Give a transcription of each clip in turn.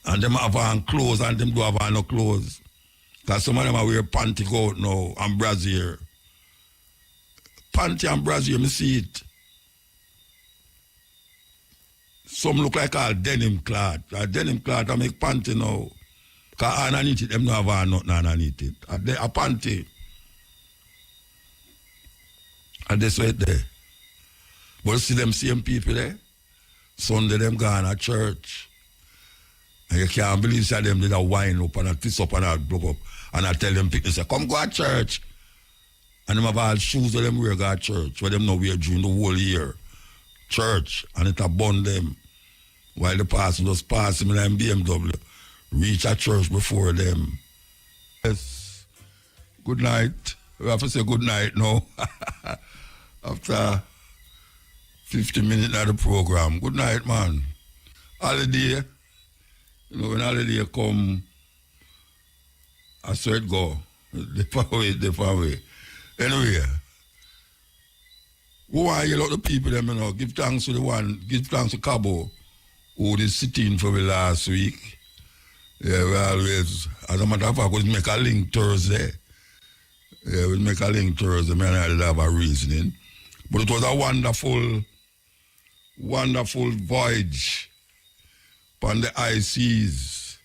And them have on clothes and them do have on no clothes. Because some of them are wear panty coat now and brassiere. Panty and brassiere, me see it. Some look like all denim cloth. A denim cloth I make panty now. Because underneath it, them don't have on nothing underneath it. A panty. And that's right there. But you see them same people there? Sunday them gone to church. And you can't believe that them did a wind up and a twist up and a block up. And I tell them people, say, come go to church. And them have all shoes that them wear go to church. Where them now wear during the whole year. Church. And it a bun them. While the pastor just pass him in a BMW. Reach a church before them. Yes. Good night. We have to say good night now. After 50 minutes of the program. Good night, man. Holiday. You know, when holiday come, I saw it go. Different way. Anyway, we want to yell out the people, them, you know, give thanks to Cabo, who is sitting for the last week. Yeah, we always, as a matter of fact, we make a link Thursday. Yeah, we make a link Thursday, man, I did have a reasoning. But it was a wonderful voyage upon the high seas.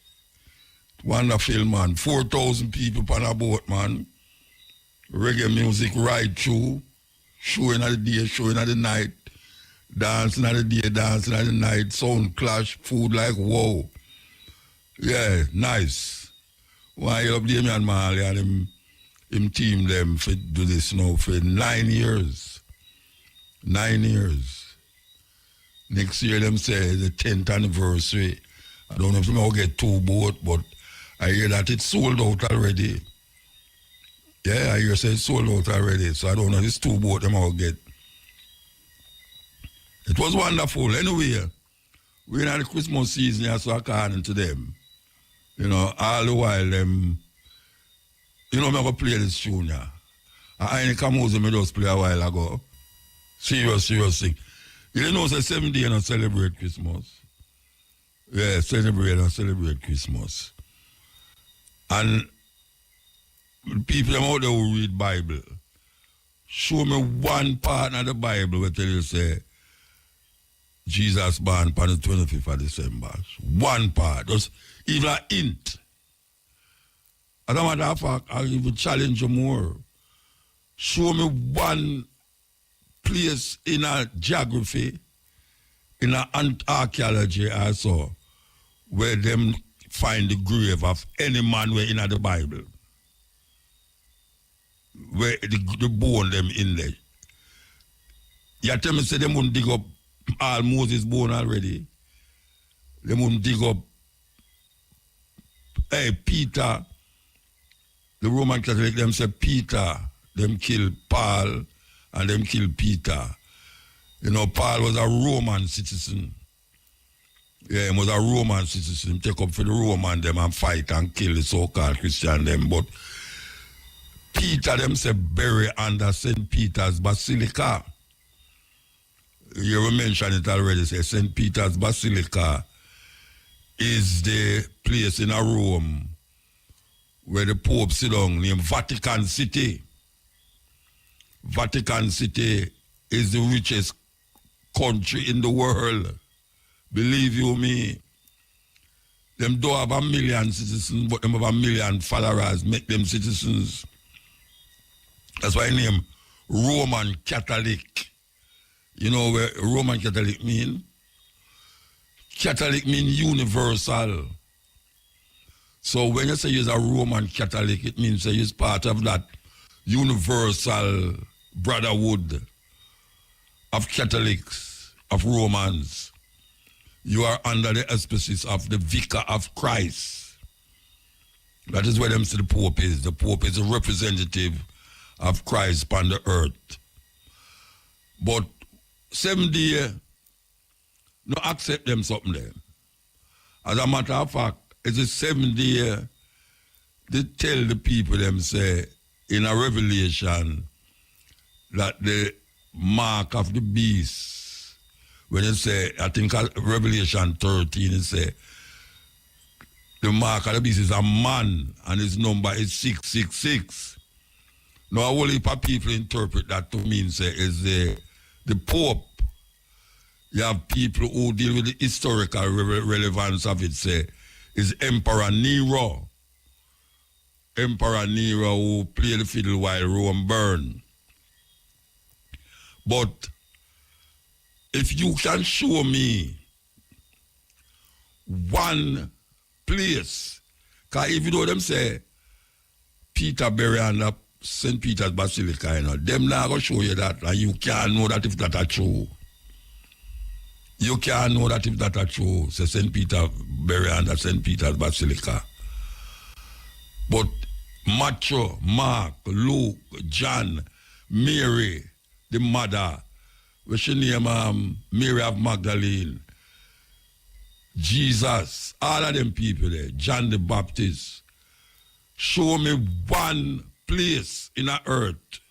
Wonderful, man. 4,000 people upon a boat, man. Reggae music right through. Showing at the day, showing at the night. Dancing at the day, dancing at the night. Sound clash, food like wow. Yeah, nice. Why you up there, man, Marley, and him team them for do this now for 9 years. 9 years. Next year, them say the 10th anniversary. I don't know if I'll get 2 boats, but I hear that it's sold out already. Yeah, I hear say it's sold out already. So I don't know if it's 2 boats them I'll get. It was wonderful. Anyway, we're in the Christmas season, so according to them. You know, all the while them, you know, I'm going to play this tune, yeah. I ain't come out me just play a while ago. Serious thing. You know, say 7 days and celebrate Christmas. Yeah, celebrate Christmas. And people them out there who read Bible, show me one part of the Bible where tell you say Jesus born on the 25th of December. One part. Just even a hint. As a matter of fact, I'll even challenge you more. Show me one place in a geography, in a archaeology also, where them find the grave of any man where in the Bible. Where the bone them in there. You tell me say they won't dig up all Moses' bone already. They won't dig up Peter. The Roman Catholic them say Peter, them kill Paul and them kill Peter. You know, Paul was a Roman citizen. Yeah, he was a Roman citizen. He take up for the Roman them and fight and kill the so-called Christian them. But Peter them say bury under St. Peter's Basilica. You mentioned it already, say St. Peter's Basilica is the place in a Rome where the Pope sit down named Vatican City. Vatican City is the richest country in the world. Believe you me. Them don't have 1 million citizens, but them have 1 million followers, make them citizens. That's why I name Roman Catholic. You know where Roman Catholic mean? Catholic mean universal. So when you say you're a Roman Catholic, it means that you're part of that universal brotherhood of Catholics, of Romans. You are under the auspices of the Vicar of Christ. That is where them say the Pope is. The Pope is a representative of Christ upon the earth. But 7 days, no accept them something there. As a matter of fact, it's a 7 day, they tell the people them say in a revelation that the mark of the beast, when they say, I think Revelation 13, it say, the mark of the beast is a man, and his number is 666. Now, a whole heap of people interpret that to mean, say, is the Pope. You have people who deal with the historical relevance of it, say, is Emperor Nero. Emperor Nero who played the fiddle while Rome burned. But if you can show me one place, because even though them say Peter buried under St. Peter's Basilica, you know, them not going to show you that, and you can't know that if that are true. You can't know that if that are true. Say St. Peter buried under St. Peter's Basilica. But Matthew, Mark, Luke, John, Mary, the mother, we should name Mary of Magdalene, Jesus, all of them people there, John the Baptist. Show me one place in the earth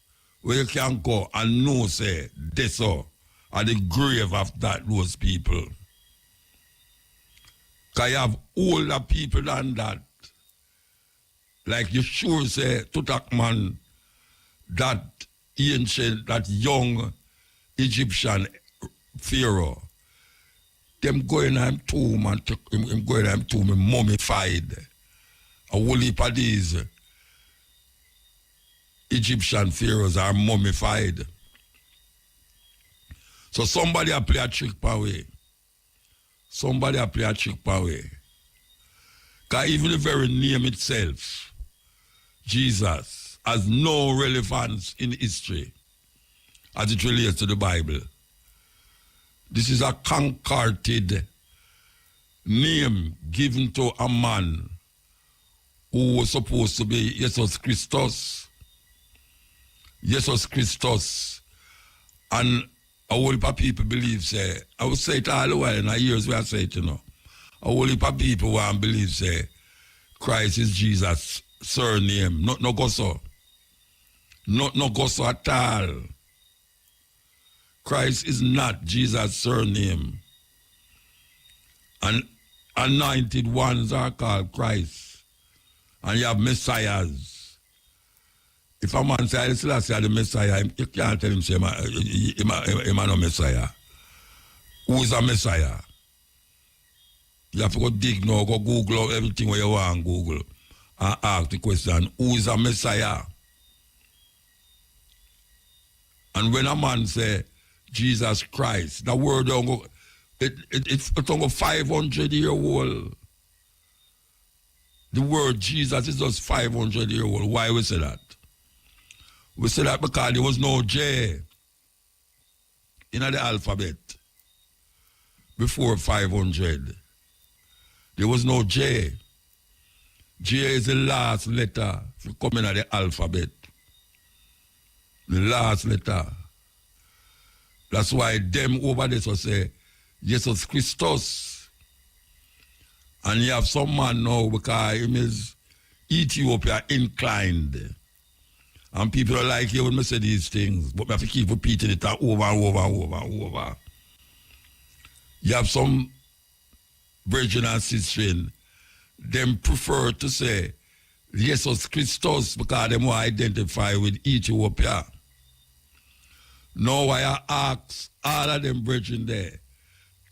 where you can go and know, say, this or the grave of those people. Because you have older people than that. Like you sure say, Tutankhamun, that ancient, that young Egyptian pharaoh, them going on tomb and him going on tomb mummified. A whole heap of these Egyptian pharaohs are mummified. So somebody a play a trick power. Somebody a play a trick power. Because even the very name itself, Jesus, has no relevance in history as it relates to the Bible. This is a concocted name given to a man who was supposed to be Jesus Christus. Jesus Christus. And a whole heap of people believe, say, I would say it all the while, in the years where I say it, you know. A whole heap of people who believe, say, Christ is Jesus' surname. No go so. No go so at all. Christ is not Jesus' surname. And anointed ones are called Christ. And you have messiahs. If a man says, I say the messiah, you can't tell him, say, he's no messiah. Who is a messiah? You have to go dig now, go Google everything where you want Google and ask the question, who is a messiah? And when a man say, Jesus Christ, the word it's only 500 years old. The word Jesus is just 500 years old. Why we say that? We say that because there was no J in the alphabet before 500. There was no J. J is the last letter coming out of the alphabet. The last letter. That's why them over there so say, Jesus Christus. And you have some man now because him is Ethiopia inclined. And people are like, you when I say these things, but we have to keep repeating it over and over and over and over. You have some virgin and sister, them prefer to say Jesus Christus because they more identify with Ethiopia. Now I ask all of them brethren there,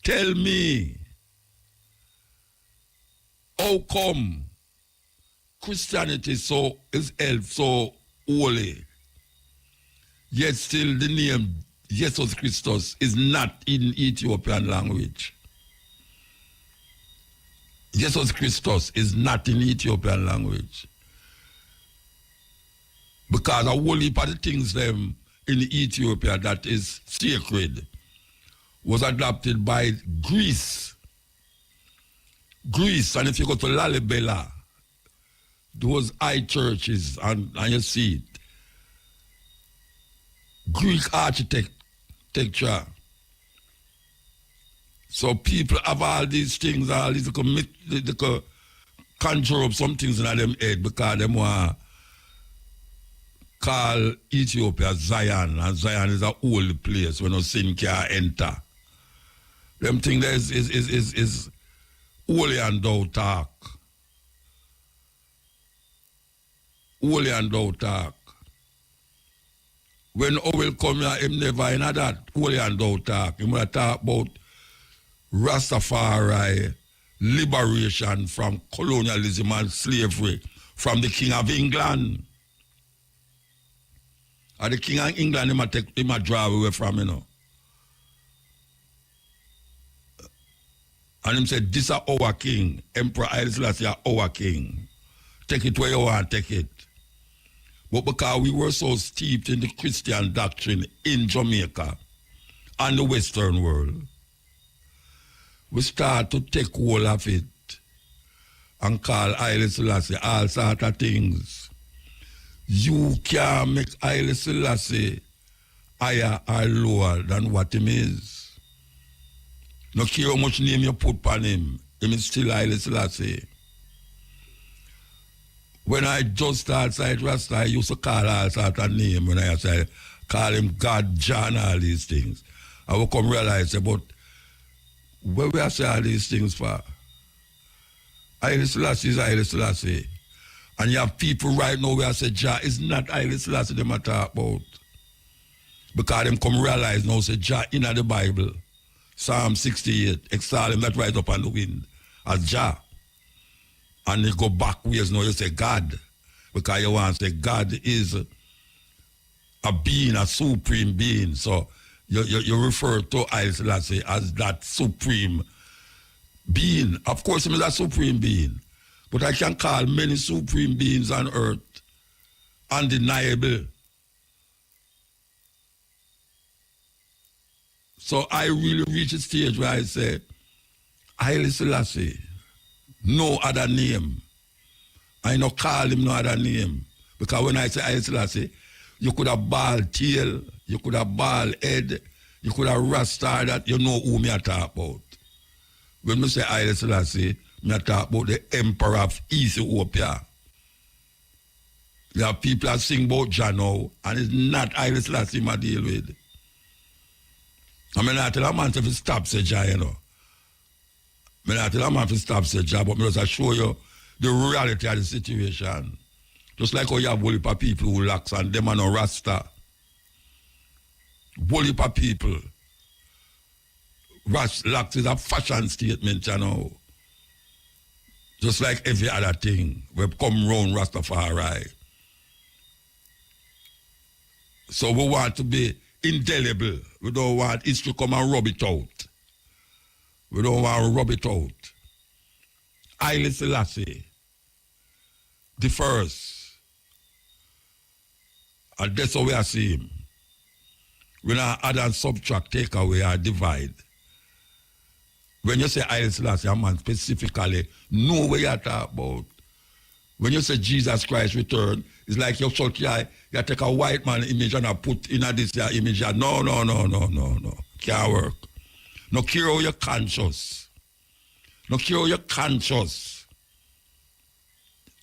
tell me, how come Christianity is held so holy, yet still the name Jesus Christus is not in Ethiopian language? Jesus Christus is not in Ethiopian language. Because a whole heap of the things them in Ethiopia that is sacred was adopted by Greece. Greece, and if you go to Lalibela, those high churches, and you see it, Greek architecture. So people have all these things, all these they conjure up some things in them head because they want call Ethiopia Zion, and Zion is a holy place where no sin can enter. Them things there is holy and thou talk. holy and thou talk. When Owel come here, him never in that holy and thou talk. He will talk about Rastafari, liberation from colonialism and slavery from the King of England. And the King of England, him a draw away from, you know. And him said, this is our king. Emperor Haile Selassie is our king. Take it where you want, take it. But because we were so steeped in the Christian doctrine in Jamaica and the Western world, we start to take hold of it and call Haile Selassie all sorts of things. You can't make Haile Selassie higher or lower than what him is. No care how much name you put on him is still Haile Selassie. When I just started Side Rasta, I used to call all sorts of names when I said, call him God, John, all these things. I will come realize, but where we are saying all these things for? Haile Selassie is Haile Selassie. And you have people right now where I say, Jah is not Haile Selassie they talk about. Because them come realize now, say, Jah in the Bible. Psalm 68, exalt him that rise up on the wind as Jah. And you go back ways now, you say God. Because you want to say God is a being, a supreme being. So you refer to Haile Selassie as that supreme being. Of course, he is a supreme being. But I can call many supreme beings on earth undeniable. So I really reach a stage where I say, Haile Selassie, no other name. I no call him no other name. Because when I say Haile Selassie, you could have bald tail, you could have bald head, you could have rasta that, you know who me I talk about. When I say Haile Selassie, I talk about the Emperor of Ethiopia. There are people that sing about Jah now, and it's not Haile Selassie I deal with. I mean, I tell a man to stop say Jah, you know. I not tell a man to stop say Jah, but I just show you the reality of the situation. Just like how you have whole heap of people who lacks and them are no Rasta. Whole heap of people. Lacks is a fashion statement, you know. Just like every other thing. We come round Rastafari. So we want to be indelible. We don't want history to come and rub it out. We don't want to rub it out. Haile Selassie, the first. And that's how we are seeing him. We don't add and subtract, take away or divide. When you say Haile Selassie, a man specifically know what you're talking about. When you say Jesus Christ return, it's like you take a white man image and put in this image. No. Can't work. No care how you're conscious. No care how you're conscious.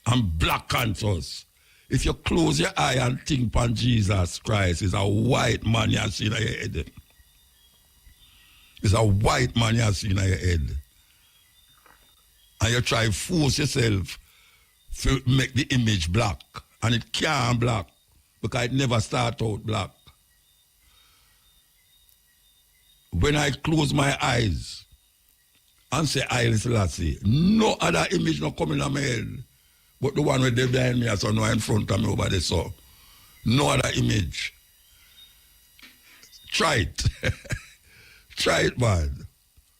And black conscious. If you close your eye and think upon Jesus Christ, it's a white man you see in your head. It's a white man you see in your head. And you try to force yourself to make the image black. And it can't black. Because it never start out black. When I close my eyes and say Haile Selassie, no other image not coming on my head. But the one with they behind me, I saw no in front of me over there, so no other image. Try it. Try it, man.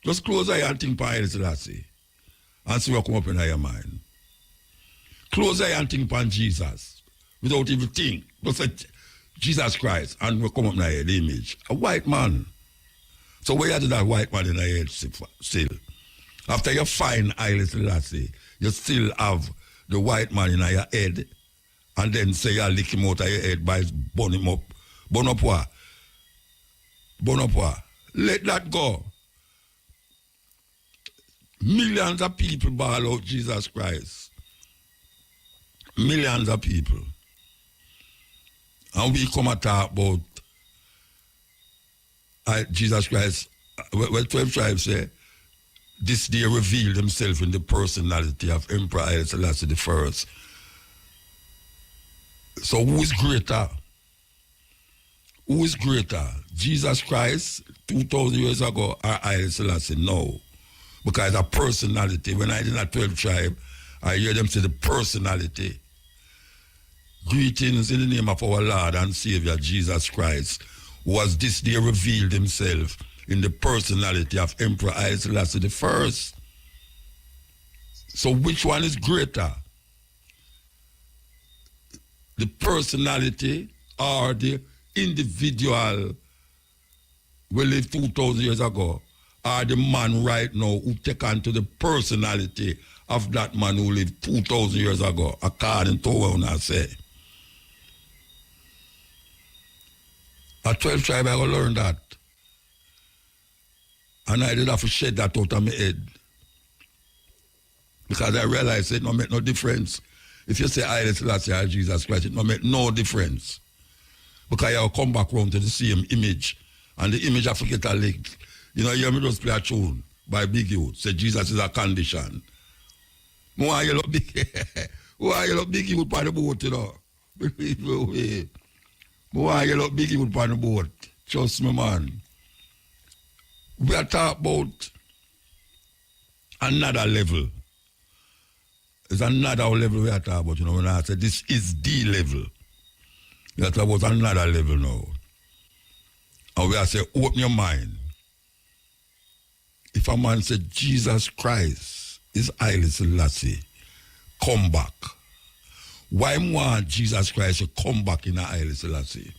Just close your eye and think about Haile Selassie and see what come up in your mind. Close your eye and think upon Jesus without even think. Just say Jesus Christ and will come up in your head, the image. A white man. So where did that white man in your head still? After you find Haile Selassie, you still have the white man in your head, and then say you lick him out of your head by burn him up. Burn up what? Burn up what? Let that go. Millions of people bawl out Jesus Christ. Millions of people. And we come and talk about Jesus Christ. Well, 12 tribes say, this day revealed himself in the personality of Emperor Haile Selassie I. So who is greater? Who is greater? Jesus Christ 2,000 years ago or Haile Selassie? No. Because a personality. When I did a 12 tribe, I hear them say the personality. Greetings in the name of our Lord and Savior Jesus Christ, who has this day revealed himself in the personality of Emperor Haile Selassie I. So which one is greater? The personality or the individual who lived 2,000 years ago, or the man right now who take on to the personality of that man who lived 2,000 years ago, according to what I say. At 12 tribe, I learned that. And I did have to shed that out of my head. Because I realized it don't make no difference. If you say Haile Selassie or Jesus Christ, it don't make no difference. Because you come back around to the same image. And the image of get a leg. You know, you hear me just play a tune by Big Youth. Say Jesus is a condition. Why you look big? Why you look Big Youth on the boat, you know? Believe me. Why you look Big Youth on the boat? Trust me, man. We are talking about another level. It's another level we are talking about, you know, when I say this is the level. We are talking about another level now. And we are saying, open your mind. If a man said Jesus Christ is Haile Selassie, come back. Why want Jesus Christ to come back in a Haile Selassie?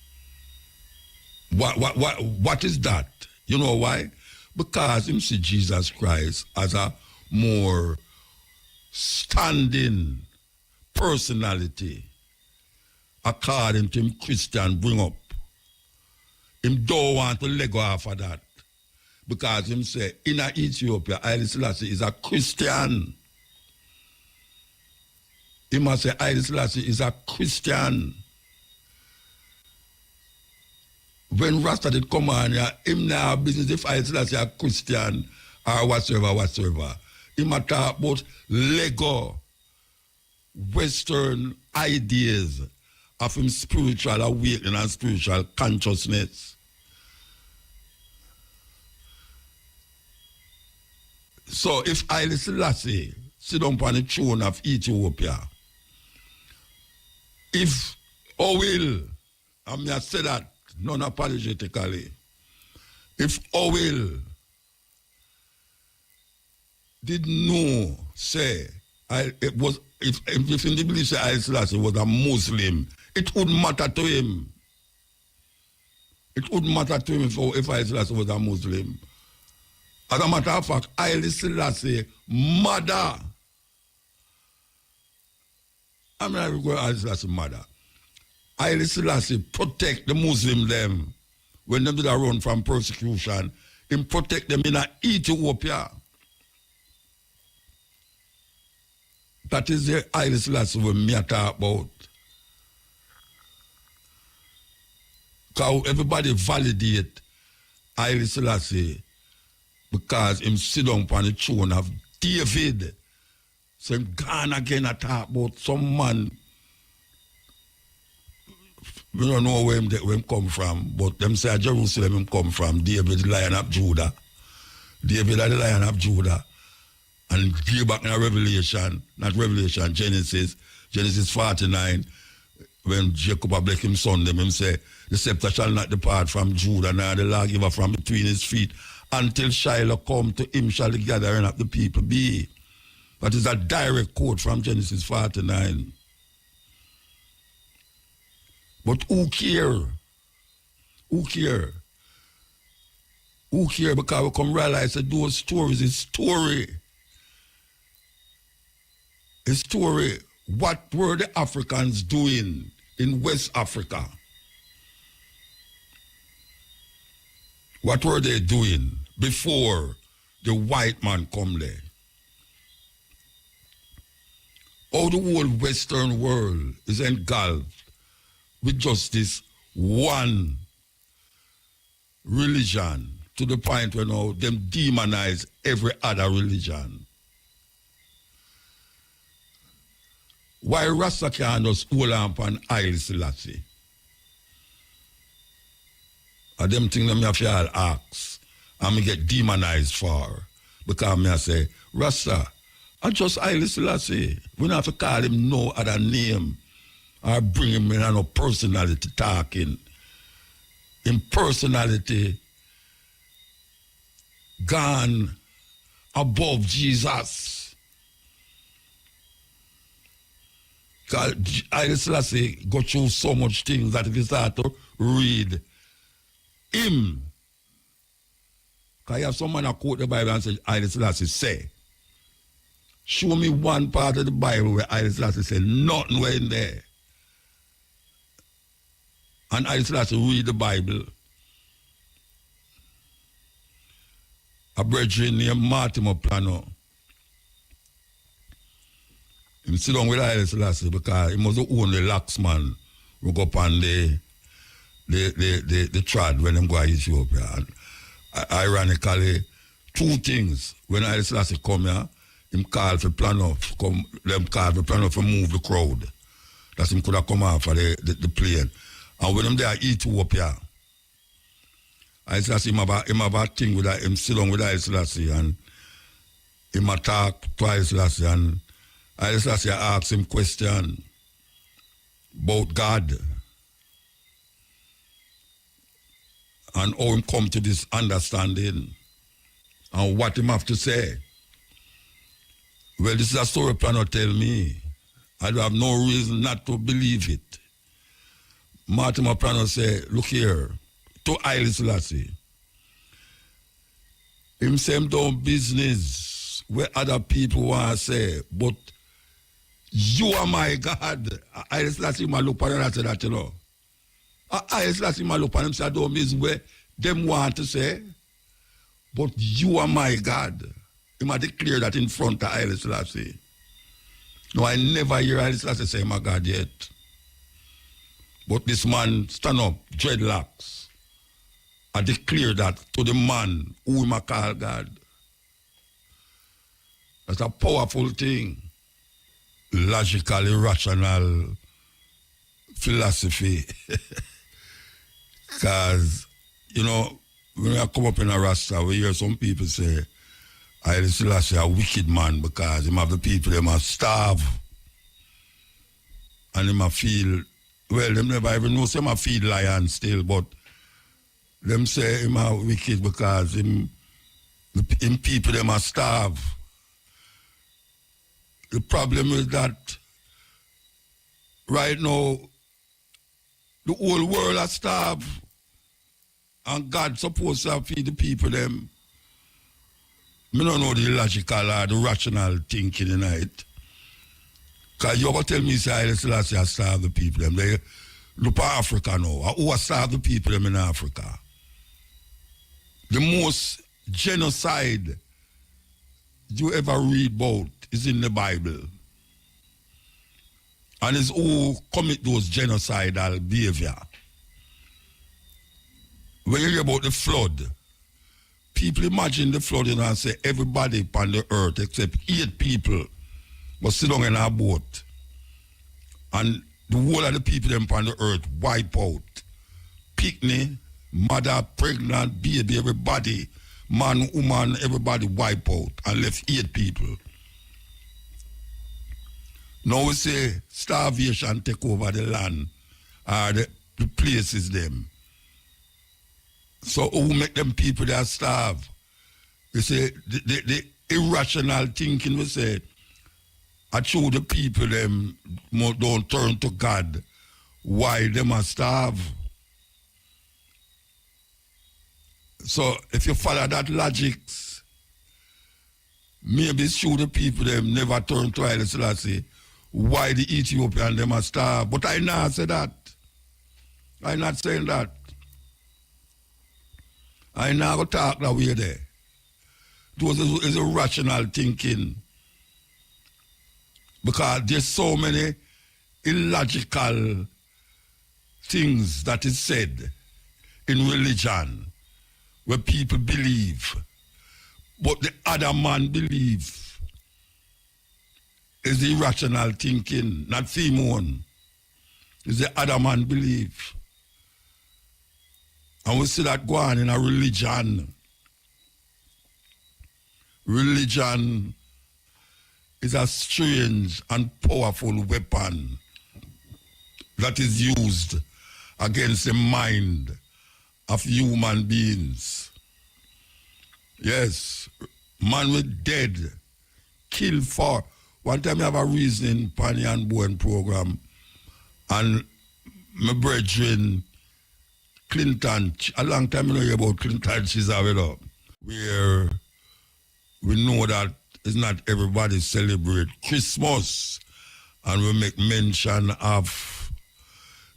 What is that? You know why? Because him see Jesus Christ as a more standing personality according to him Christian bring up. Him don't want to let go off of that. Because him say, in Ethiopia, Haile Selassie is a Christian. He must say Haile Selassie is a Christian. When Rasta did come on here, him now business if Haile Selassie is a Christian or whatsoever. He might talk about Lego, Western ideas of him spiritual awakening and spiritual consciousness. So if Haile Selassie sit down on the throne of Ethiopia, if Owil, I mean I say that non-apologetically, if Owil did know, say, it was if in the belief say Haile Selassie was a Muslim, it wouldn't matter to him. It wouldn't matter to him if Haile Selassie was a Muslim. As a matter of fact, Haile Selassie mother. I mean, I regret Haile Selassie mother. Haile Selassie protect the Muslim them when they did a run from persecution. He protect them in Ethiopia. That is the Haile Selassie we me talk about. Because everybody validate Haile Selassie because him sit down on the throne of David. So him gone again and talk about some man. We don't know where him come from, but them say Jerusalem him come from. David, the Lion of Judah. David, the Lion of Judah. And give back in Revelation, not Revelation, Genesis 49, when Jacob bless him son, them him say, the scepter shall not depart from Judah, nor the lawgiver from between his feet, until Shiloh come, to him shall the gathering of the people be. That is a direct quote from Genesis 49. But who care? Who care? Who care? Because we come realize that those stories is story. A story, what were the Africans doing in West Africa? What were they doing before the white man come there? All the whole Western world is engulfed with just this one religion, to the point where now them demonize every other religion. Why Rasta can't just hold on upon Haile Selassie? I them things that me have to all ask. And me get demonized for. Because me I say, Rasta, I just Haile Selassie. We don't have to call him no other name. Or bring him in no personality talking. In personality gone above Jesus. Because Haile Selassie go through so much things that if you start to read him, because you have someone that quote the Bible and say, Haile Selassie say. Show me one part of the Bible where Haile Selassie say, nothing were in there. And Haile Selassie read the Bible. A brethren named Mutabaruka. He sit down with Haile Selassie because he was the only laxman who go up on the trad when them go to Ethiopia. And ironically, two things. When Haile Selassie come here, him call for plan off, them call for plan off to move the crowd. That him could have come off of the plane. And when him there Ethiopia, Haile Selassie him have a thing with him sit down with Haile Selassie and him talk to Haile Selassie and Haile Selassie ask him question about God and how him come to this understanding and what him have to say. Well, this is a story planner tell me. I don't have no reason not to believe it. Mutabaruka say, look here, to Haile Selassie. Him say him doing business where other people want to say, but you are my God. Haile Selassie ma look at him and say that, you know. Haile Selassie ma look at him and say, I don't business where them want to say, but you are my God. He might declare that in front of Haile Selassie. No, I never hear Haile Selassie say, my God, yet. But this man stand up, dreadlocks. I declare that to the man who him call God. That's a powerful thing. Logical, irrational philosophy. Because, you know, when I come up in a Rasta, we hear some people say, Haile Selassie a wicked man because him have the people, them a starve. And him a feel, well, them never even know, say him a feed lion still, but them say him a wicked because him people, them a starve. The problem is that right now, the whole world is starved. And God supposed to feed the people them. I don't know the logical or the rational thinking in it. Because you're going to tell me Haile Selassie has starved the people them. They look at Africa now. Who has starved the people them in Africa? The most genocide you ever read about is in the Bible. And it's who commit those genocidal behavior. When you hear about the flood, people imagine the flood, you know, and say everybody on the earth except 8 people was sit down in a boat. And the whole of the people them on the earth wipe out. Picnic, mother, pregnant, baby, everybody, man, woman, everybody wipe out and left 8 people. Now we say starvation take over the land or the places them. So who make them people that starve? We say the irrational thinking we say, I show the people them don't turn to God. Why them are starve? So if you follow that logic, maybe show the people them never turn to Haile Selassie. Why the Ethiopian them are starve? But I not say that. I not saying that. I now go talk that way there. Those is a rational thinking. Because there's so many illogical things that is said in religion where people believe, but the other man believe. is the irrational thinking, not Simon. It's the other man belief. And we see that go on in a religion. Religion is a strange and powerful weapon that is used against the mind of human beings. Yes, man with dead, killed for. One time I have a reasoning Panny and Bowen program, and my brethren, Clinton, a long time I know about Clinton, she's having up, where we know that it's not everybody celebrate Christmas, and we make mention of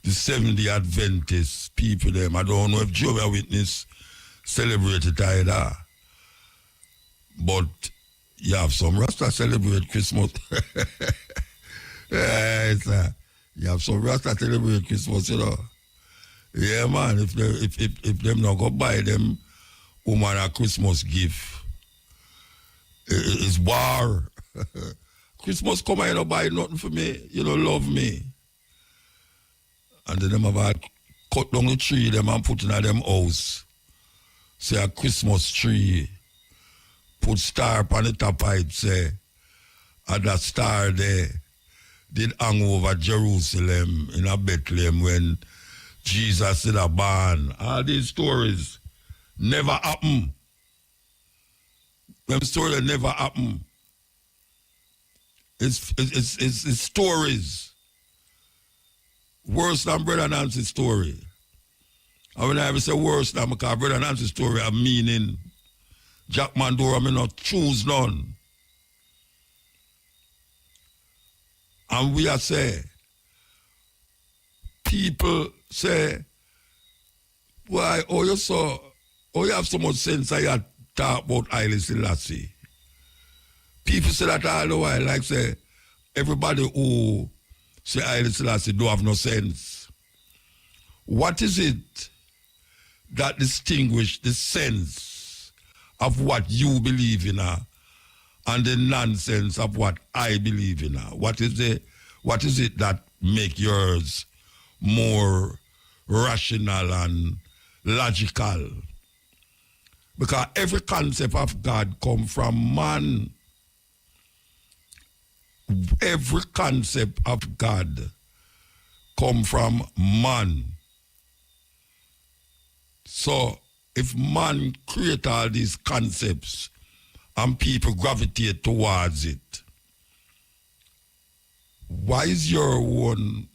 the 70 Adventist people them. I don't know if Jehovah's Witness celebrate it either, but you have some Rasta celebrate Christmas. Yes, you have some Rasta celebrate Christmas, you know. Yeah, man, if them not go buy them woman a Christmas gift, it's war. Christmas come and you don't buy nothing for me, you don't love me. And then them have a cut down the tree them and put in a them house. Say a Christmas tree. Put star upon the top of it, say, and that star there did hang over Jerusalem in a Bethlehem when Jesus did a born. All these stories never happen. Them stories never happen. It's stories. Worse than Brother Nancy's story. And when I ever say worse than, because Brother Nancy's story have meaning. Jack Mandora may not choose none. And we are say, people say, why, oh you have so much sense I had talk about Haile Selassie. People say that all the while, like say, everybody who say Haile Selassie don't have no sense. What is it that distinguishes the sense of what you believe in and the nonsense of what I believe in? What is it that make yours more rational and logical? Because every concept of God come from man. Every concept of God come from man. So if man create all these concepts and people gravitate towards it, why is your one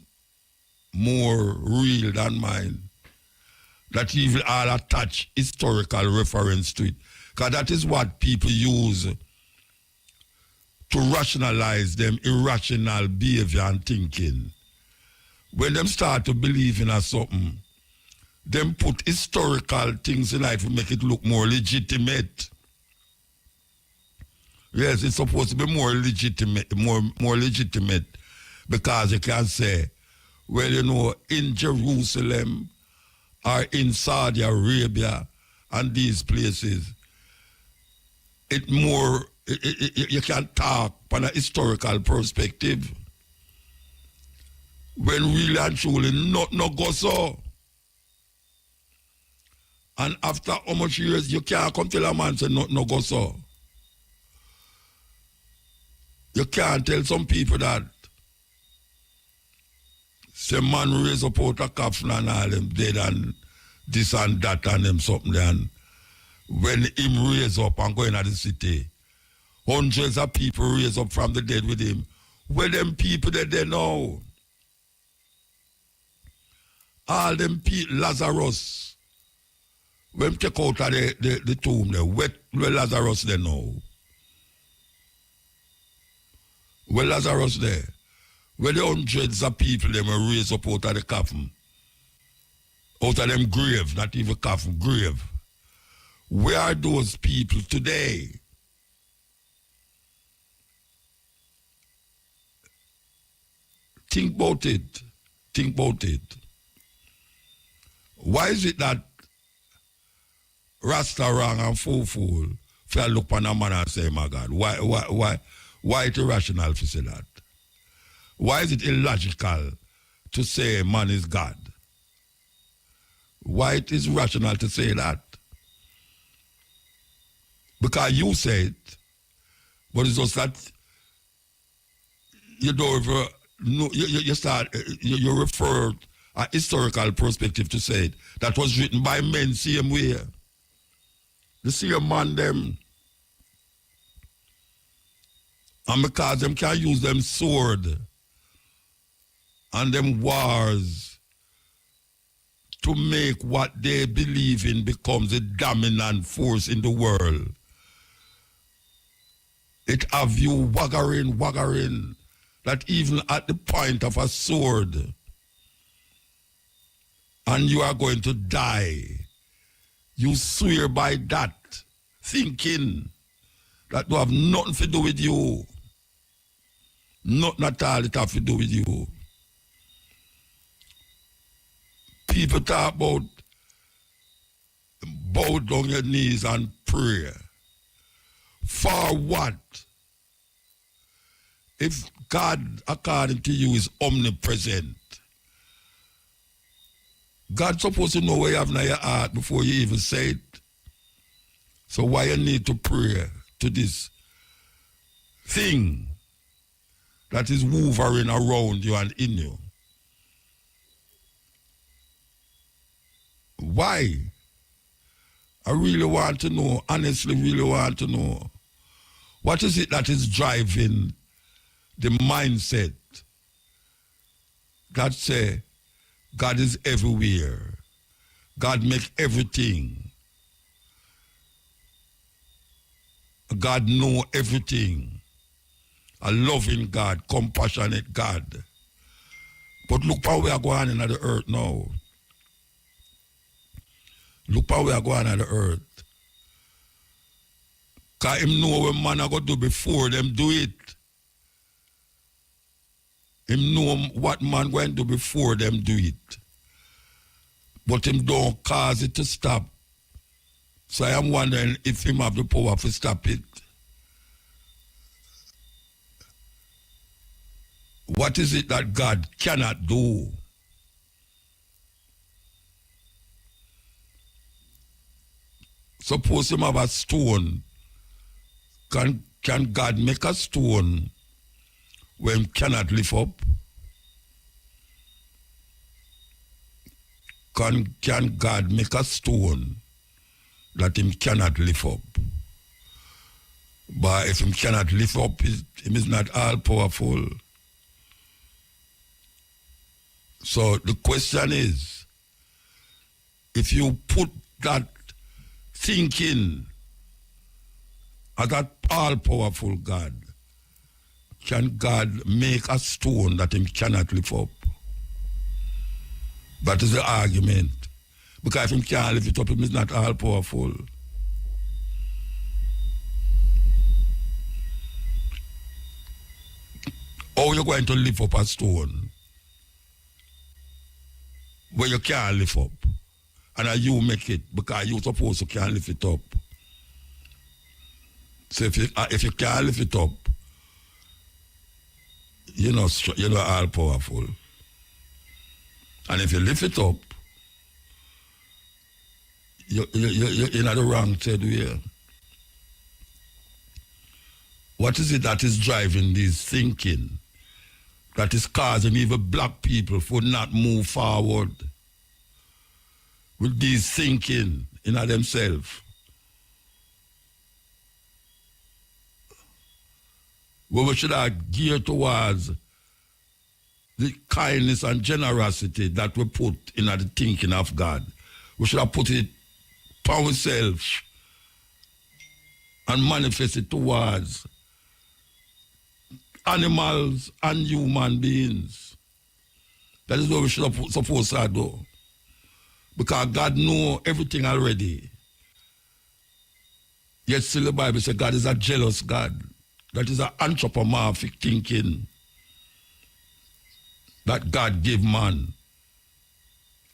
more real than mine? That even all attach historical reference to it. Because that is what people use to rationalize them irrational behavior and thinking. When them start to believe in a something, them put historical things in life to make it look more legitimate. Yes, it's supposed to be more legitimate, more legitimate, because you can say, well, you know, in Jerusalem or in Saudi Arabia and these places, you can talk from a historical perspective. When really and truly not go so. And after how much years, you can't come tell a man say no go so. You can't tell some people that say man raise up out a coffin and all them dead and this and that and them something there. And when him raise up and go into the city, hundreds of people raise up from the dead with him. Well, them people that they know. All them people, Lazarus, when take out of the tomb there, where Lazarus they know. Where Lazarus there, where the hundreds of people them will raise up out of the coffin. Out of them grave, not even coffin, grave. Where are those people today? Think about it. Think about it. Why is it that Rasta wrong and fool for look on a man and say, my God, why Why it irrational to say that? Why is it illogical to say man is God? Why it is rational to say that? Because you say it, but it's just that you don't ever, you refer a historical perspective to say it. That was written by men same way. The same man them. And because them can use them sword and them wars to make what they believe in becomes a dominant force in the world. It have you waggering, that even at the point of a sword, and you are going to die, you swear by that, thinking that will have nothing to do with you. Nothing at all it have to do with you. People talk about bow down your knees and pray. For what? If God, according to you, is omnipresent, God's supposed to know what you have in your heart before you even say it. So why you need to pray to this thing that is hovering around you and in you? Why? I really want to know, honestly really want to know. What is it that is driving the mindset that say God is everywhere, God make everything, God know everything, a loving God, compassionate God. But look how we are going in the earth now. Look how we are going on the earth. Because him know what man are going to do before them do it. Him know what man going to do before them do it. But him don't cause it to stop. So I am wondering if him have the power to stop it. What is it that God cannot do? Suppose him have a stone. Can God make a stone when cannot lift up? Can God make a stone that him cannot lift up? But if him cannot lift up, him is not all powerful. So the question is, if you put that thinking of that all-powerful God, can God make a stone that him cannot lift up? That is the argument. Because if him can't lift it up, him is not all-powerful. How are you going to lift up a stone where you can't lift up? And you make it because you're supposed to can't lift it up. So if you can't lift it up, you're not all powerful. And if you lift it up, you're in the wrong third way. What is it that is driving this thinking that is causing even black people to not move forward with this thinking in themselves? Well, we should have geared towards the kindness and generosity that we put in the thinking of God. We should have put it upon ourselves and manifest it towards animals and human beings. That is what we should have supposed to do. Because God knows everything already. Yet still the Bible says God is a jealous God. That is an anthropomorphic thinking that God gave man.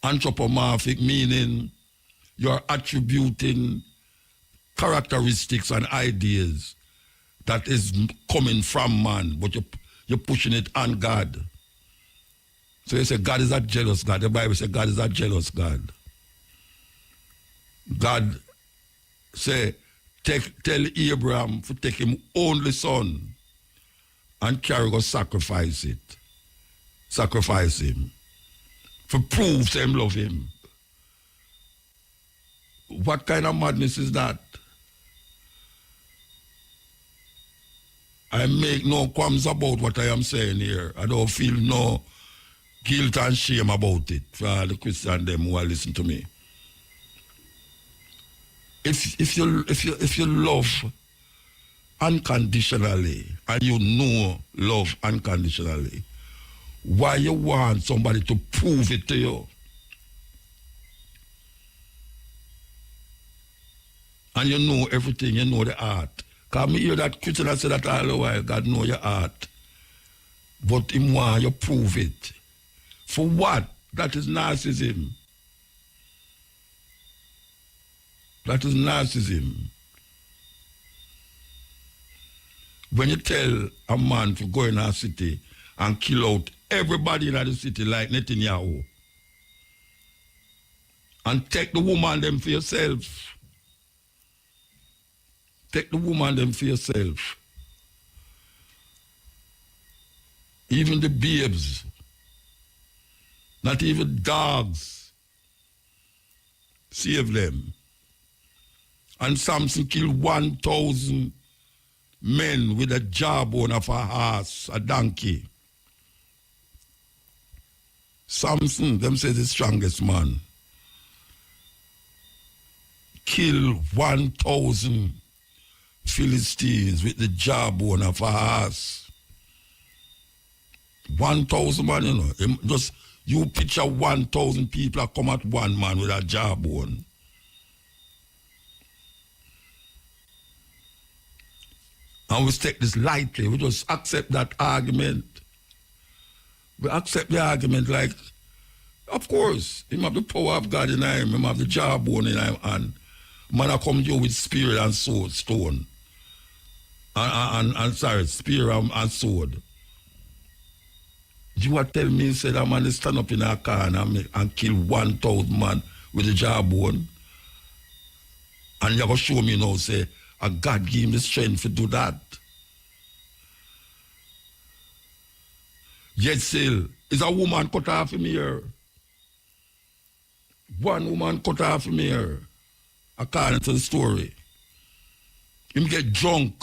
Anthropomorphic meaning you're attributing characteristics and ideas that is coming from man, but you're pushing it on God. So you say God is a jealous God. The Bible says God is a jealous God. God say, tell Abraham to take him only son and carry go sacrifice it. Sacrifice him. To prove to him love him. What kind of madness is that? I make no qualms about what I am saying here. I don't feel no guilt and shame about it for all the Christians them who are listening to me. If you love unconditionally and you know love unconditionally, why you want somebody to prove it to you? And you know everything, you know the art. Because me hear that Christian say that all the while, God know your art. But him want you prove it. For what? That is narcissism. That is narcissism. When you tell a man to go in a city and kill out everybody in the city like Netanyahu, and take the woman them for yourself. Take the woman them for yourself. Even the babes, not even dogs, save them. And Samson killed 1,000 men with a jawbone of a horse, a donkey. Samson, them say the strongest man, killed 1,000 Philistines with the jawbone of a horse. 1,000 man, you know. Just you picture 1,000 people come at one man with a jawbone. And we take this lightly. We just accept that argument. We accept the argument like, of course, him have the power of God in him, him have the jawbone in him, and man I come to you with spirit and sword, stone. And spear and sword. You are telling me, say that man stand up in a car and kill 1,000 man with a jawbone? And you're going to show me now, say, a God give him the strength to do that. Yet still, is a woman cut off him here. One woman cut off him here, according to the story. Him get drunk.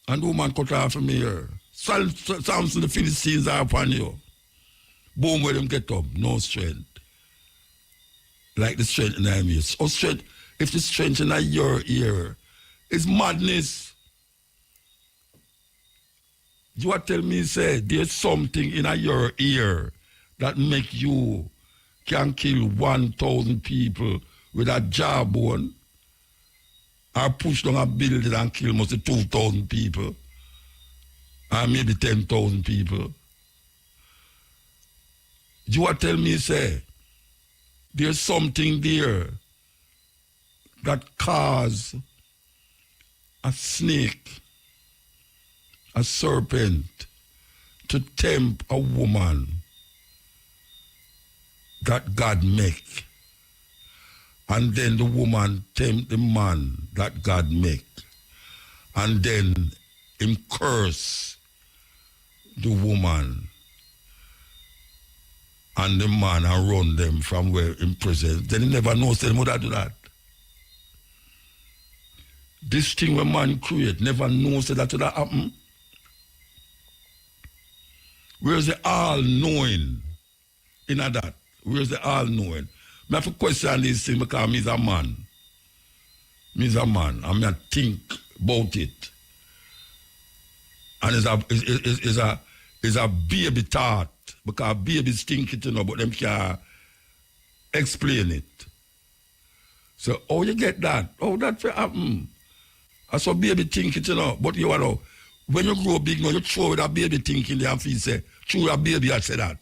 And the woman cut off him here. Samson, the Philistines are upon you. Boom, where them get up, no strength. Like the strength in them ears. Oh, strength, if the strength in your ear is madness, you are telling me, say, there's something in your ear that make you can kill 1,000 people with a jawbone, or push down a building and kill most of 2,000 people, or maybe 10,000 people. You are telling me, say, there's something there that cause a snake, a serpent, to tempt a woman that God make. And then the woman tempt the man that God make. And then him curse the woman and the man and run them from where in prison. Then he never knows them would do that. This thing when man create never knows that would happen. Where's the all-knowing in that? Where's the all-knowing? I have to question this thing because he's a man. He's a man. I mean, I think about it. And it's a baby thought. Because babies think it, you know, but them can't explain it. So, how you get that? How that happen? I saw baby think it, you know, but you know, when you grow big, you know, you throw that baby thinking there and feel say, true, a baby I say that.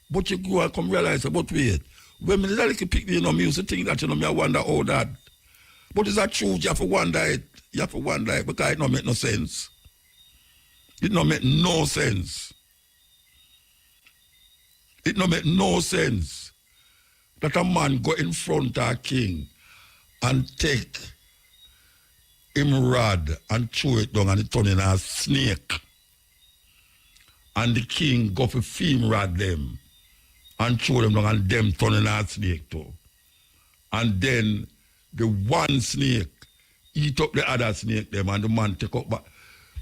But you grow and come realize, but wait, when me little pick, you know, me used to think that, you know, me I wonder how that. But is that true? You have to wonder it. You have to wonder because it don't make no sense. It don't make no sense. It don't make no sense that a man go in front of a king and take him rod and throw it down and it turn in a snake. And the king go for film rod them and throw them down and them turn in a snake too. And then the one snake eat up the other snake them and the man take up back.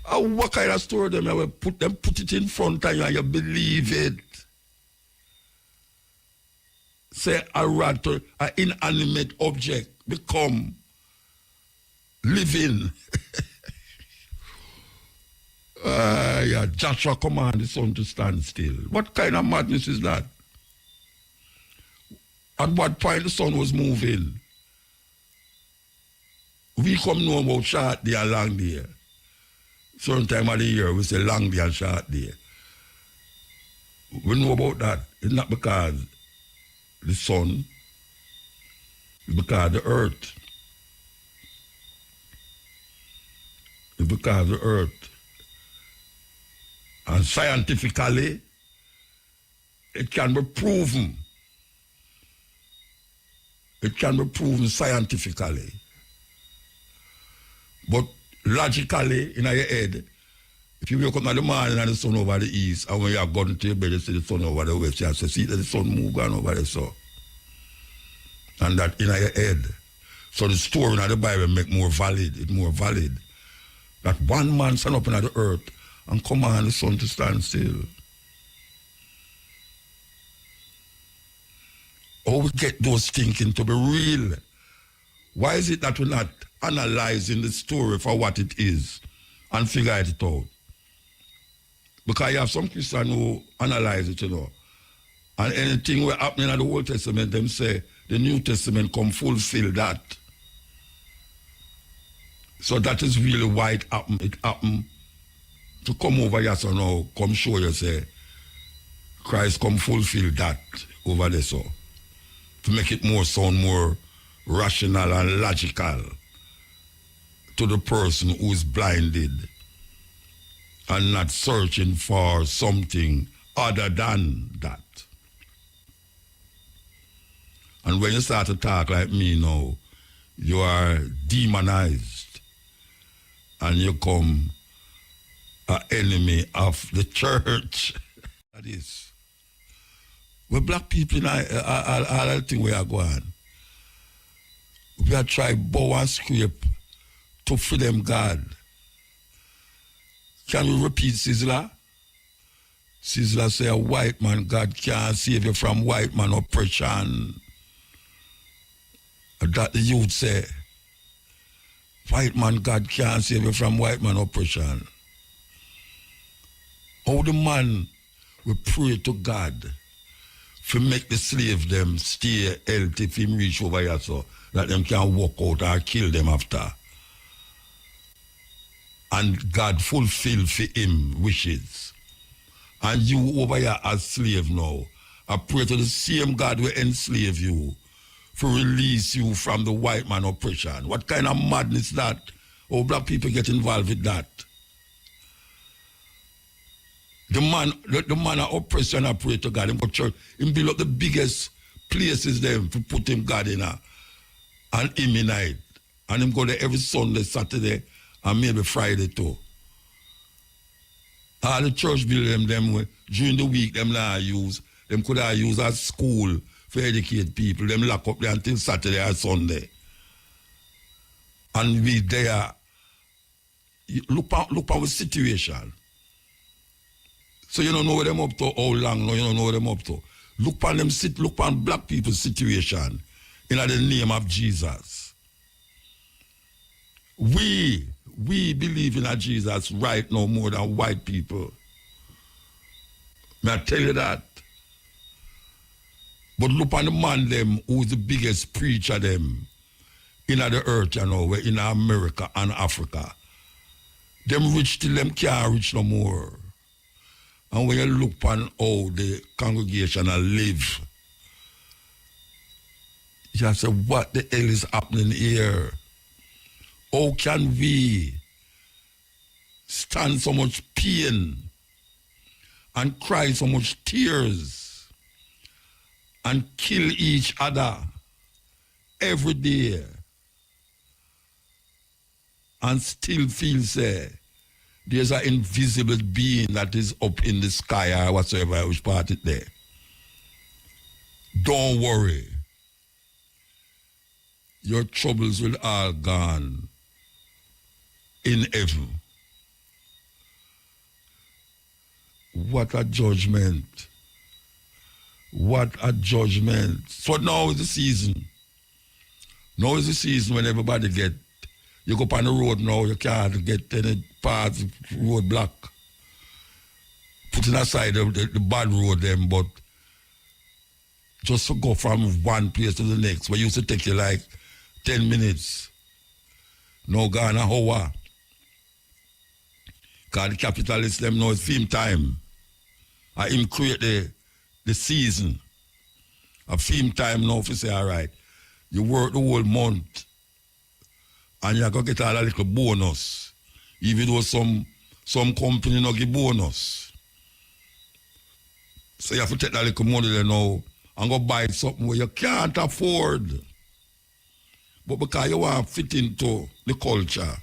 What kind of story them? I will put it in front of you and you believe it. Say a rat, an inanimate object become living. Yeah, Joshua command the sun to stand still. What kind of madness is that? At what point the sun was moving? We come know about short day and long day. Certain time of the year we say long day and short day. We know about that. It's not because the sun, it's because the earth. It's because the earth. And scientifically, it can be proven. It can be proven scientifically. But logically, in your head, if you wake up in the morning and the sun over the east, and when you are going to your bed, you see the sun over the west, you say, see that the sun move on over there, so. And that in your head. So the story in the Bible make more valid, it's more valid. That one man stand up in the earth and command the sun to stand still. How we get those thinking to be real? Why is it that we're not analyzing the story for what it is and figure it out? Because you have some Christians who analyze it, you know. And anything that happening in the Old Testament, them say the New Testament come fulfill that. So that is really why it happened. It happened to come over here, so now come show you, say, Christ come fulfill that over there, so. To make it more sound more rational and logical to the person who is blinded and not searching for something other than that. And when you start to talk like me now, you are demonized and you come an enemy of the church. That is. We black people in all the things we are going. We are trying bow and scrape to free them God. Can we repeat Sizzler? Sizzler say a white man, God can't save you from white man oppression. That the youth say, white man, God can't save you from white man oppression. How the man will pray to God to make the slave them stay healthy if him reach over here so that them can walk out or kill them after. And God fulfill for him wishes. And you over here as slave now, I pray to the same God will enslave you to release you from the white man oppression. What kind of madness that? Oh, black people get involved with that. The man of oppression, I pray to God. Him go church. Him build up the biggest places them to put him God in and him in night. And him go there every Sunday, Saturday, and maybe Friday too. All the church building them during the week, them not use. Them could have used as school for educate people. Them lock up there until Saturday or Sunday. And we there. Look on the situation. So you don't know what them up to, how long, no, you don't know what them up to. Look on black people's situation in the name of Jesus. We believe in a Jesus right now more than white people. May I tell you that? But look on the man them who's the biggest preacher them in the earth, you know, in America and Africa. Them rich till them can't reach no more. And when you look on how the congregation live, you say, what the hell is happening here? How can we stand so much pain and cry so much tears and kill each other every day and still feel say there's an invisible being that is up in the sky or whatsoever, which part it there? Don't worry. Your troubles will all gone in heaven. What a judgment. What a judgment. So now is the season. Now is the season when everybody get, you go up on the road now, you can't get any parts, road block. Putting aside the bad road them, but just to go from one place to the next, where used to take you like 10 minutes. Now gone an hour. Because the capitalists them know it's film time. I him create the season. A film time now for say, all right, you work the whole month and you're going to get a little bonus. Even though some company no give bonus. So you have to take that little money there now and go buy something where you can't afford. But because you want to fit into the culture,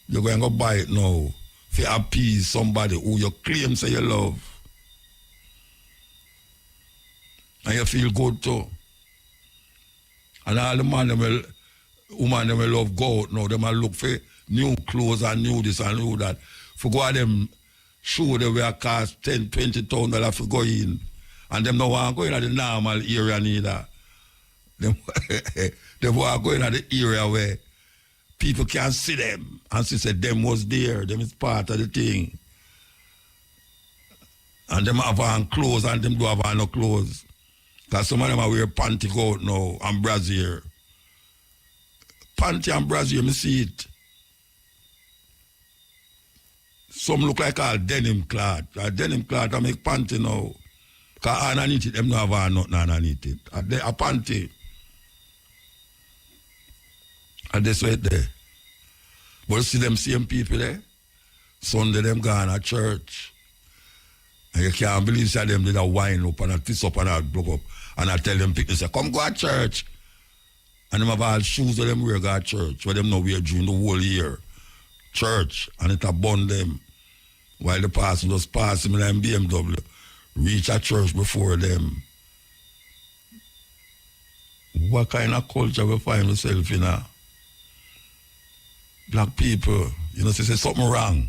you're going to go buy it now to appease somebody who you claim say you love. And you feel good too. And all the man them will, woman them will love go out now. They will look for new clothes and new this and new that. For go at them show they will cost $10,000, $20,000 for go in. And them no want to go in the normal area neither. They want to go in the area where people can see them and say them was there, them is part of the thing. And them have on clothes and them do have on no clothes. Because some of them are wear panty coat now and brassiere. Panty and brassiere, me see it. Some look like all denim cloth. A denim cloth I make panty now. Because underneath it, them don't have on nothing underneath it. A panty. And that's right there. But you see them same people there? Sunday them gone to church. And you can't believe that them did a wine up and a twist up and a blow up. And I tell them people, say, come go to church. And them have all shoes that them wear go to church. Where them no wear during the whole year. Church. And it a bun them. While the person just pass him in BMW. Reach a church before them. What kind of culture we find ourselves in now? Black people, you know, say something wrong.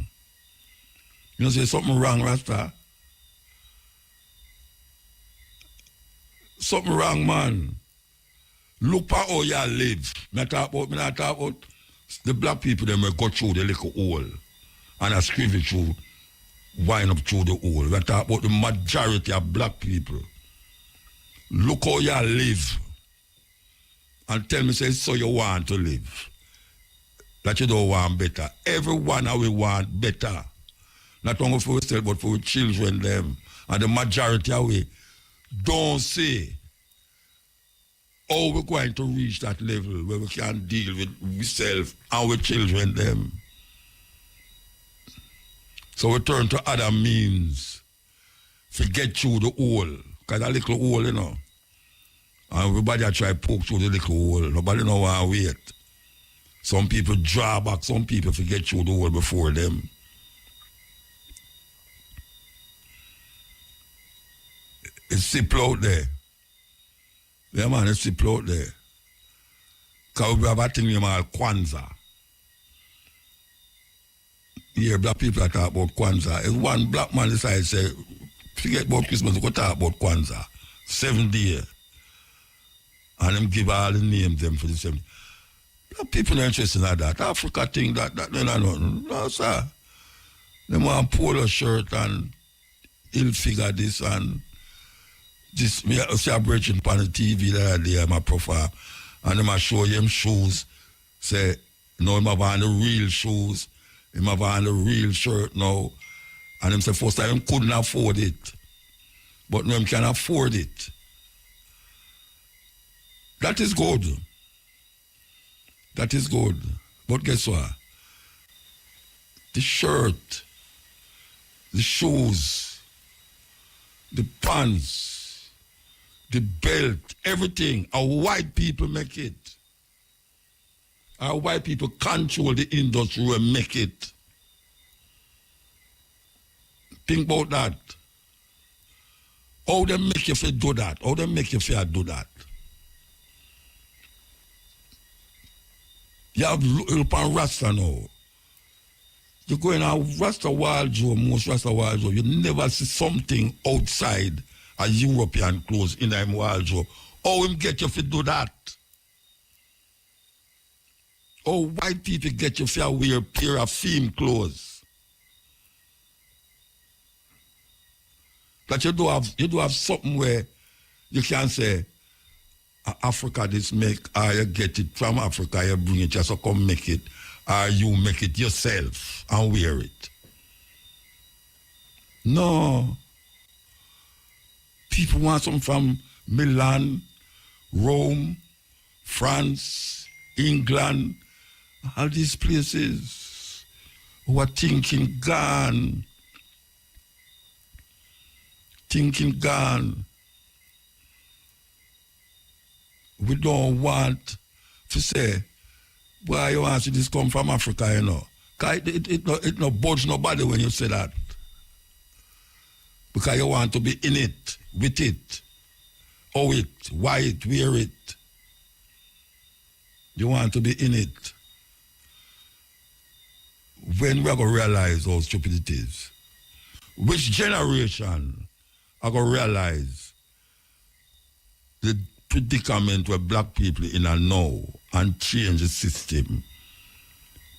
You know, say something wrong, Rasta. Something wrong, man. Look at how you live. Me not talk about the black people, them will go through the little hole and I scribble it through, wind up through the hole. We talk about the majority of black people. Look how you live and tell me, say, so you want to live. That you don't want better. Everyone will want better. Not only for ourselves, but for our children, them. And the majority of we don't say how we're going to reach that level where we can deal with ourselves and our children, them. So we turn to other means to get through the hole. Because that little hole, you know. And everybody try to poke through the little hole. Nobody know want to wait. Some people draw back, some people forget through the hole before them. It's simple out there. Yeah, man, it's simple out there. Because we have a thing called Kwanzaa. Yeah, black people are talk about Kwanzaa. If one black man decides to say, forget about Christmas, we go talk about Kwanzaa. 7 days. And them give all the names them for the 7 days. People are interested in that. Africa thing, that they don't know. No, sir. They want polo shirt and ill figure this and this. Me see a bridging on the TV that day, my profile, and them show him shoes. Say, no, him have on the real shoes. Him have on the real shirt now. And him say, first time him couldn't afford it. But now him can afford it. That is good. That is good. But guess what? The shirt, the shoes, the pants, the belt, everything, our white people make it. Our white people control the industry and make it. Think about that. How they make you feel do that? How they make you feel do that? You have look on Rasta now. You go in a Rasta wardrobe, most Rasta wardrobe, you never see something outside a European clothes in a wardrobe. How him get you to do that? How white people get you to wear a pair of theme clothes? That you do have something where you can say, Africa this make, or you get it from Africa, you bring it, just come make it, or you make it yourself and wear it. No. People want something from Milan, Rome, France, England, all these places who are thinking gone. Thinking gone. We don't want to say, why you want to see this come from Africa, you know. Because it no budge nobody when you say that. Because you want to be in it, with it, owe it, why it, wear it. You want to be in it. When we're going to realize how stupid it is, which generation are going to realize the predicament where black people in a now and change the system?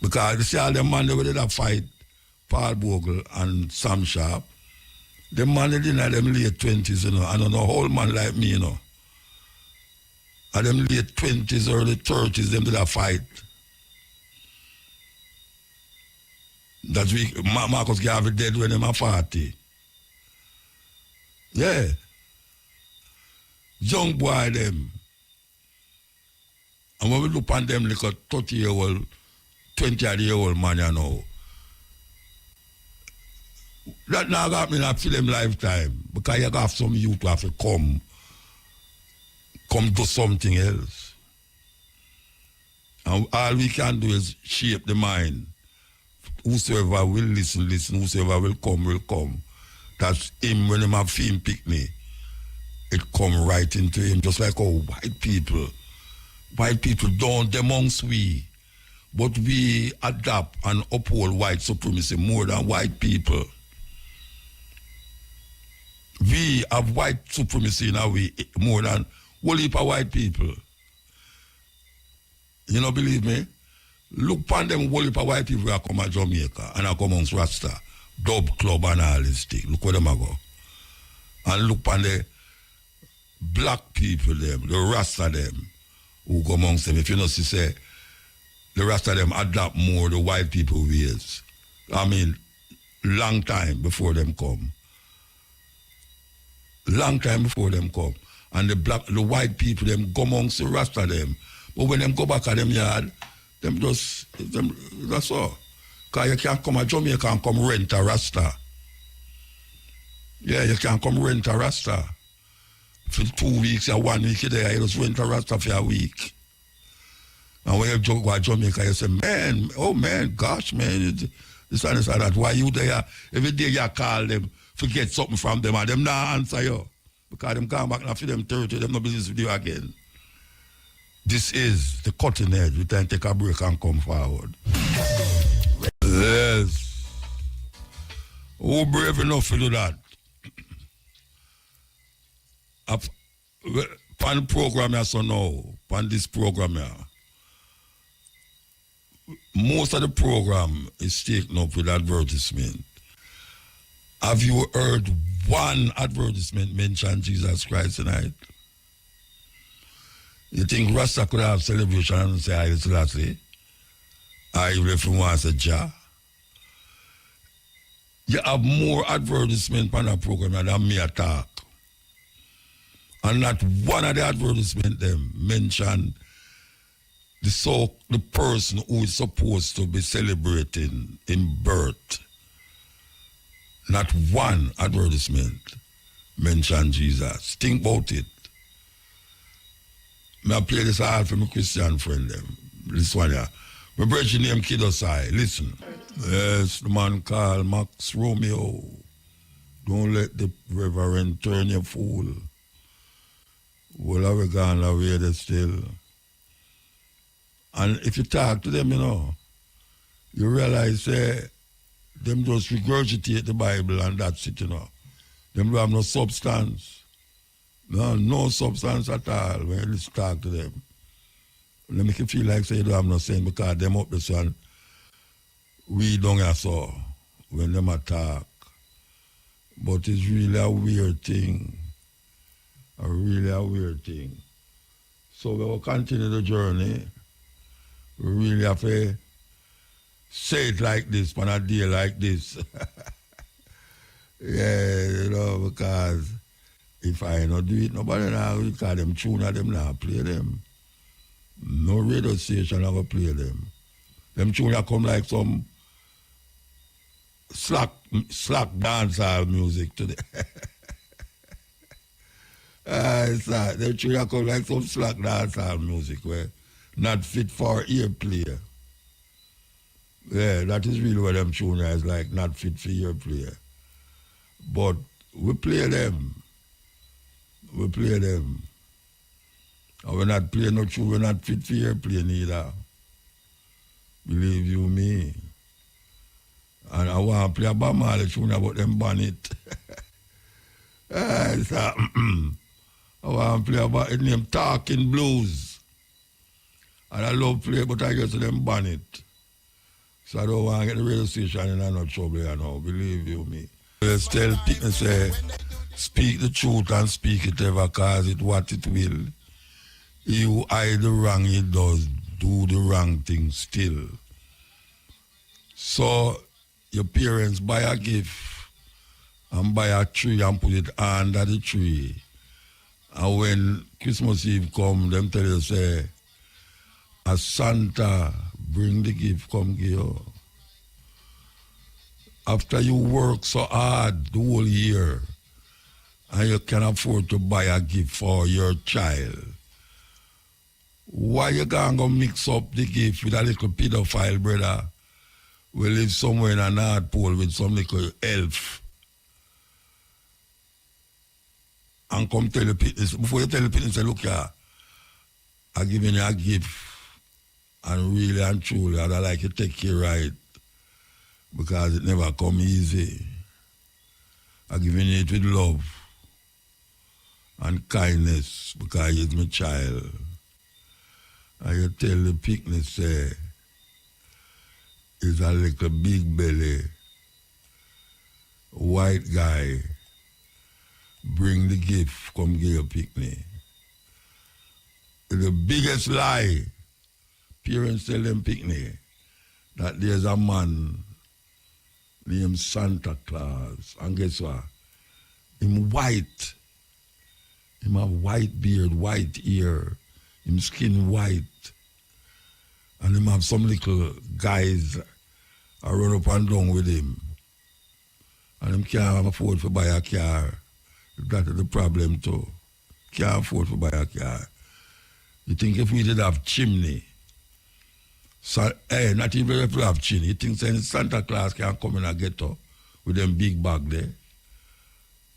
Because you see all the man that did a fight, Paul Bogle and Sam Sharp, the man that in them late 20s, you know, I don't know, whole man like me, you know. And them late 20s, early 30s, them did a fight. That's we Marcus Garvey dead when them a 40. Yeah. Young boy them. And when we look on them like a 30-year-old, 20-year-old man, you know, that now got me in a film lifetime because you got some youth who have to come do something else. And all we can do is shape the mind. Whosoever will listen, whosoever will come. That's him when him have film picnic. It come right into him, just like how white people don't amongst we, but we adapt and uphold white supremacy more than white people. We have white supremacy in our way more than whole heap of white people. You know, believe me? Look upon them whole heap of white people who come to Jamaica and I come amongst Rasta, Dub Club and all this thing. Look where them go. And look upon the black people them, the Rasta them, who go amongst them. If you know, say, the Rasta them adapt more the white people ways. I mean, long time before them come. Long time before them come. And the white people them go amongst the Rasta them. But when them go back at them yard, that's all. Because you can't come to Jamaica and come rent a Rasta. Yeah, you can't come rent a Rasta. For 2 weeks or 1 week there, you just rent a Rasta for a week. And when you go to Jamaica, you say, man, gosh, man, this and this and that. Why you there? Every day you call them, forget something from them, and them not answer you. Because them come back and for them 30, them no business with you again. This is the cutting edge. We can take a break and come forward. Yes. Who brave enough to do that? Pan program here, so now, pan this program here, most of the program is taken up with advertisement. Have you heard one advertisement mention Jesus Christ tonight? You think Rasta could have celebration and say, I Selassie? I if you want to say Jah? You have more advertisement on that program than me attack. And not one of the advertisement them mention the person who is supposed to be celebrating in birth. Not one advertisement mention Jesus. Think about it. I play this hard for my Christian friend them. This one here. My brother named Kidosai. Listen. Yes, the man called Max Romeo. Don't let the reverend turn you fool. Well, I will gone away there still. And if you talk to them, you realize them just regurgitate the Bible and that's it, Them don't have no substance. No substance at all when you talk to them. They make you feel like say you don't have no sense because them up this one, we don't have so when them attack. But it's really a weird thing. A weird thing. So we will continue the journey. We really have to say it like this, on a day like this. Yeah, because if I not do it, nobody now, because them tune at them now, play them. No radio station ever play them. Them tune come like some slack dancehall music today. Them tune come like some slack dancehall music where not fit for earplay. Yeah, that is really what them tune is like, not fit for earplay. But we play them. We play them. And we're not playing no tune, we're not fit for earplay neither. Believe you me. And I want to play a Bob Marley tune about them bonnet. I want to play about it named Talking Blues. And I love play, but I get to them bonnet. So I don't want to get the radio station in no trouble, believe you me. Let's tell people, say, speak the truth and speak it ever, cause it what it will. He who hide the wrong, he does do the wrong thing still. So your parents buy a gift and buy a tree and put it under the tree. And when Christmas Eve come, them tell you, say, as Santa bring the gift, come give you. After you work so hard the whole year and you can afford to buy a gift for your child, why you gonna go mix up the gift with a little pedophile brother who live somewhere in a North Pole with some little elf and come tell the pitness, before you tell the pitness, say, look here, I'm giving you a gift and really and truly I'd like you to take care right because it never come easy. I'm giving you it with love and kindness because it's my child. And you tell the picnic, say, it's a little big belly, white guy, bring the gift, come give your picnic. It's the biggest lie. Parents tell them picnic that there's a man named Santa Claus. And guess what? Him white. Him have white beard, white ear. Him skin white. And him have some little guys I run up and down with him. And him can't afford to buy a car. That is the problem too. Can't afford to buy a car. You think if we did have chimney, so, not even if we have chimney, you think Santa Claus can come in and get up with them big bag there?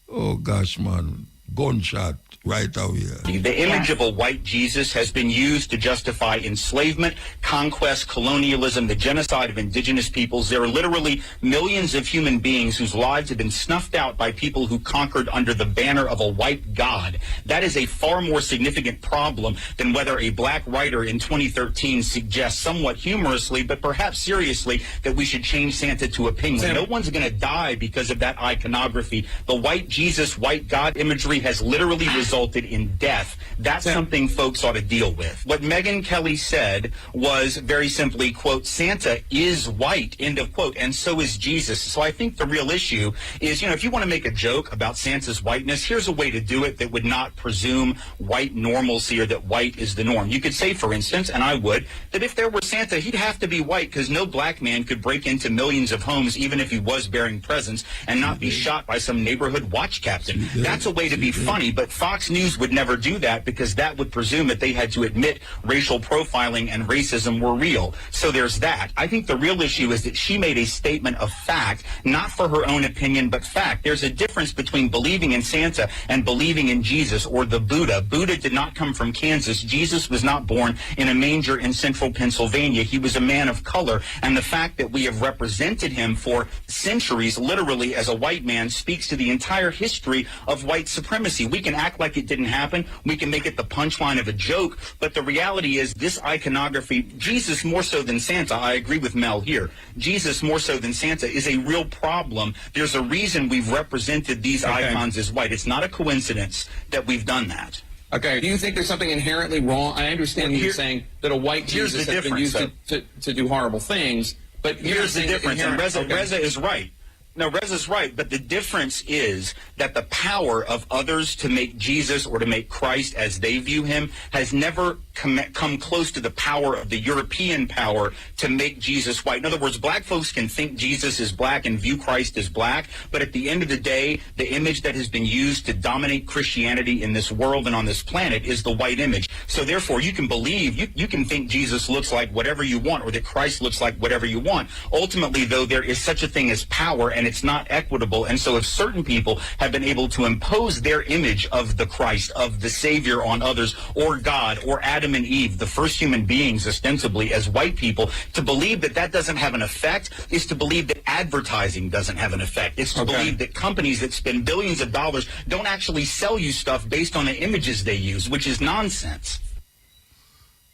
Oh gosh, man. Gunshot right away. The image of a white Jesus has been used to justify enslavement, conquest, colonialism, the genocide of indigenous peoples. There are literally millions of human beings whose lives have been snuffed out by people who conquered under the banner of a white god. That is a far more significant problem than whether a black writer in 2013 suggests somewhat humorously, but perhaps seriously, that we should change Santa to a penguin. No one's going to die because of that iconography. The white Jesus, white God imagery has literally resulted in death. That's something folks ought to deal with. What Megyn Kelly said was very simply, quote, Santa is white, end of quote, and so is Jesus. So I think the real issue is, if you want to make a joke about Santa's whiteness, here's a way to do it that would not presume white normalcy or that white is the norm. You could say, for instance, and I would, that if there were Santa, he'd have to be white because no black man could break into millions of homes, even if he was bearing presents, and not be shot by some neighborhood watch captain. That's a way to be funny, but Fox News would never do that because that would presume that they had to admit racial profiling and racism were real. So there's that. I think the real issue is that she made a statement of fact, not for her own opinion, but fact. There's a difference between believing in Santa and believing in Jesus or the Buddha. Buddha did not come from Kansas. Jesus was not born in a manger in central Pennsylvania. He was a man of color, and the fact that we have represented him for centuries, literally as a white man, speaks to the entire history of white supremacy. We can act like it didn't happen. We can make it the punchline of a joke, but the reality is this iconography, Jesus more so than Santa, I agree with Mel here, Jesus more so than Santa is a real problem. There's a reason we've represented these icons as white. It's not a coincidence that we've done that. Okay. Do you think there's something inherently wrong? I understand you're saying that a white Jesus has been used to do horrible things, but here's the difference, and Reza is right. No, Reza's right, but the difference is that the power of others to make Jesus or to make Christ as they view him has never come close to the power of the European power to make Jesus white. In other words, black folks can think Jesus is black and view Christ as black, but at the end of the day, the image that has been used to dominate Christianity in this world and on this planet is the white image. So therefore, you can believe, you can think Jesus looks like whatever you want or that Christ looks like whatever you want. Ultimately, though, there is such a thing as power, and it's not equitable. And so if certain people have been able to impose their image of the Christ, of the Savior on others, or God, or Adam and Eve, the first human beings ostensibly as white people, to believe that that doesn't have an effect is to believe that advertising doesn't have an effect. It's to believe that companies that spend billions of dollars don't actually sell you stuff based on the images they use, which is nonsense.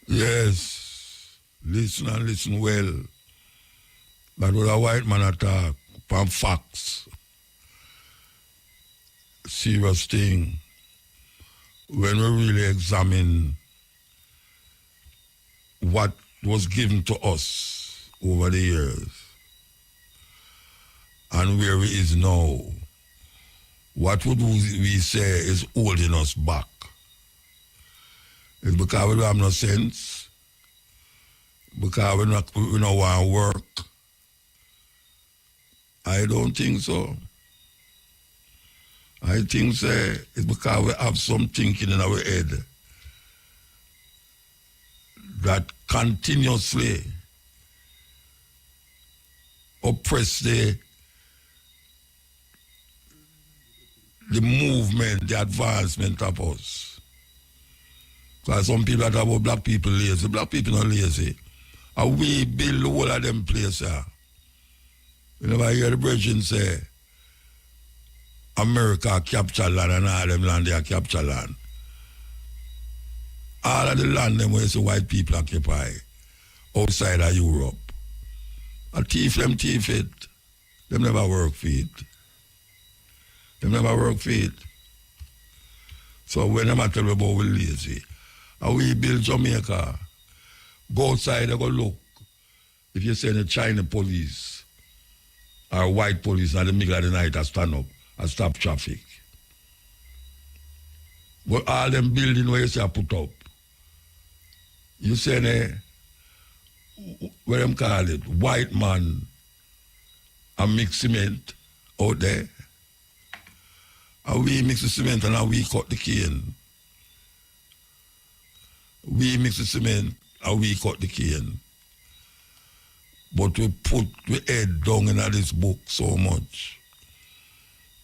Yes. Listen and listen well. But what a white man attack from facts. Serious thing. When we really examine what was given to us over the years and where it is now, what would we say is holding us back? It's because we don't have no sense, because we don't want to work. I don't think so. I think it's because we have some thinking in our head that continuously oppress the movement, the advancement of us. Because some people that talk about black people lazy. Black people not lazy. And we build the whole of them places. You never hear the brethren say, America capture land and all them land they capture land. All of the land them where the white people occupy outside of Europe. A thief it. Them never work for it. Them never work for it. So when them tell me about we lazy, and we build Jamaica, go outside and go look. If you send a China police or white police in the middle of the night to stand up and stop traffic. But all them buildings where you say put up, you say, what them call it, white man and mix cement out there. And we mix the cement and we cut the cane. We mix the cement and we cut the cane. But we put the head down in this book so much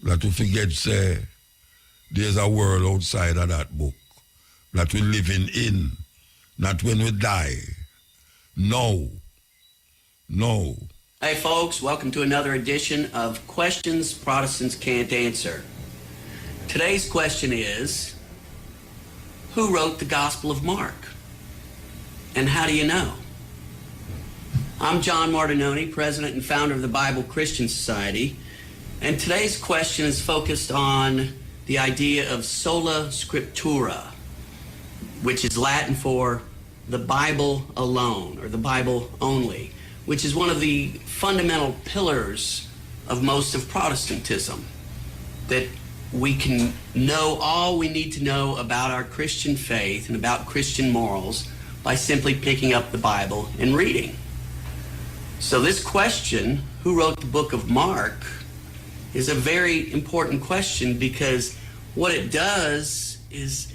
that we forget, say, there's a world outside of that book that we're living in, not when we die. No. Hey folks, welcome to another edition of Questions Protestants Can't Answer. Today's question is, who wrote the Gospel of Mark? And how do you know? I'm John Martinoni, president and founder of the Bible Christian Society, and today's question is focused on the idea of sola scriptura, which is Latin for the Bible alone, or the Bible only, which is one of the fundamental pillars of most of Protestantism, that we can know all we need to know about our Christian faith and about Christian morals by simply picking up the Bible and reading. So this question, who wrote the book of Mark, is a very important question, because what it does is,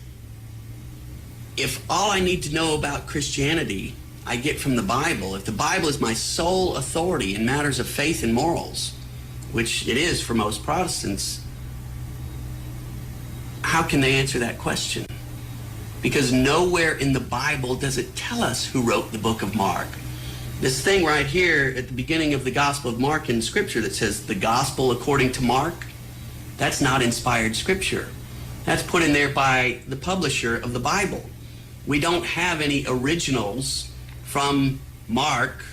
if all I need to know about Christianity I get from the Bible, if the Bible is my sole authority in matters of faith and morals, which it is for most Protestants, how can they answer that question? Because nowhere in the Bible does it tell us who wrote the book of Mark. This thing right here at the beginning of the Gospel of Mark in Scripture that says the Gospel according to Mark, that's not inspired Scripture. That's put in there by the publisher of the Bible. We don't have any originals from Mark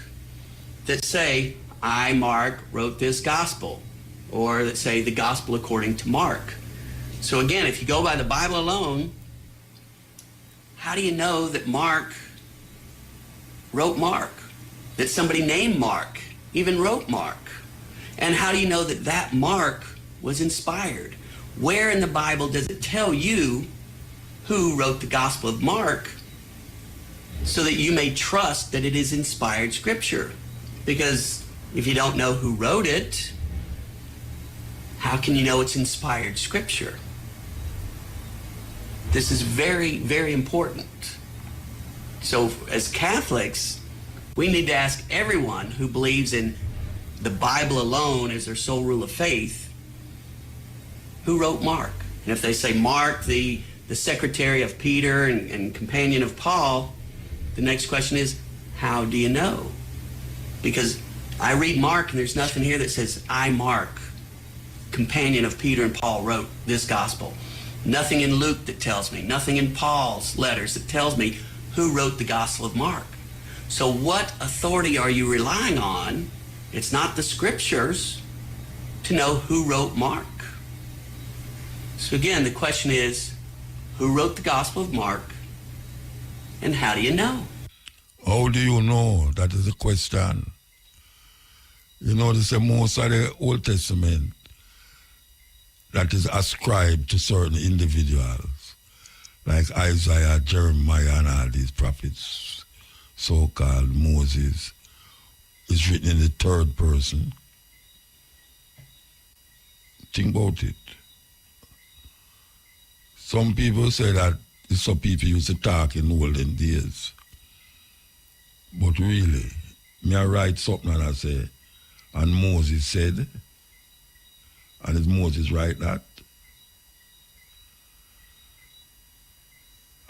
that say, I, Mark, wrote this Gospel, or that say the Gospel according to Mark. So again, if you go by the Bible alone, how do you know that Mark wrote Mark? That somebody named Mark even wrote Mark? And how do you know that that Mark was inspired? Where in the Bible does it tell you who wrote the Gospel of Mark, so that you may trust that it is inspired Scripture? Because if you don't know who wrote it, how can you know it's inspired Scripture? This is very, very important. So as Catholics, we need to ask everyone who believes in the Bible alone as their sole rule of faith, who wrote Mark? And if they say Mark, the secretary of Peter and companion of Paul, the next question is, how do you know? Because I read Mark and there's nothing here that says, I, Mark, companion of Peter and Paul, wrote this gospel. Nothing in Luke that tells me, nothing in Paul's letters that tells me who wrote the Gospel of Mark. So what authority are you relying on? It's not the Scriptures to know who wrote Mark. So again, the question is, who wrote the Gospel of Mark, and how do you know? How do you know? That is the question. You know, this is most of the Old Testament that is ascribed to certain individuals, like Isaiah, Jeremiah, and all these prophets, so-called Moses, is written in the third person. Think about it. Some people say that it's how people used to talk in olden days. But really, me I write something and I say, and Moses said, and is Moses write that?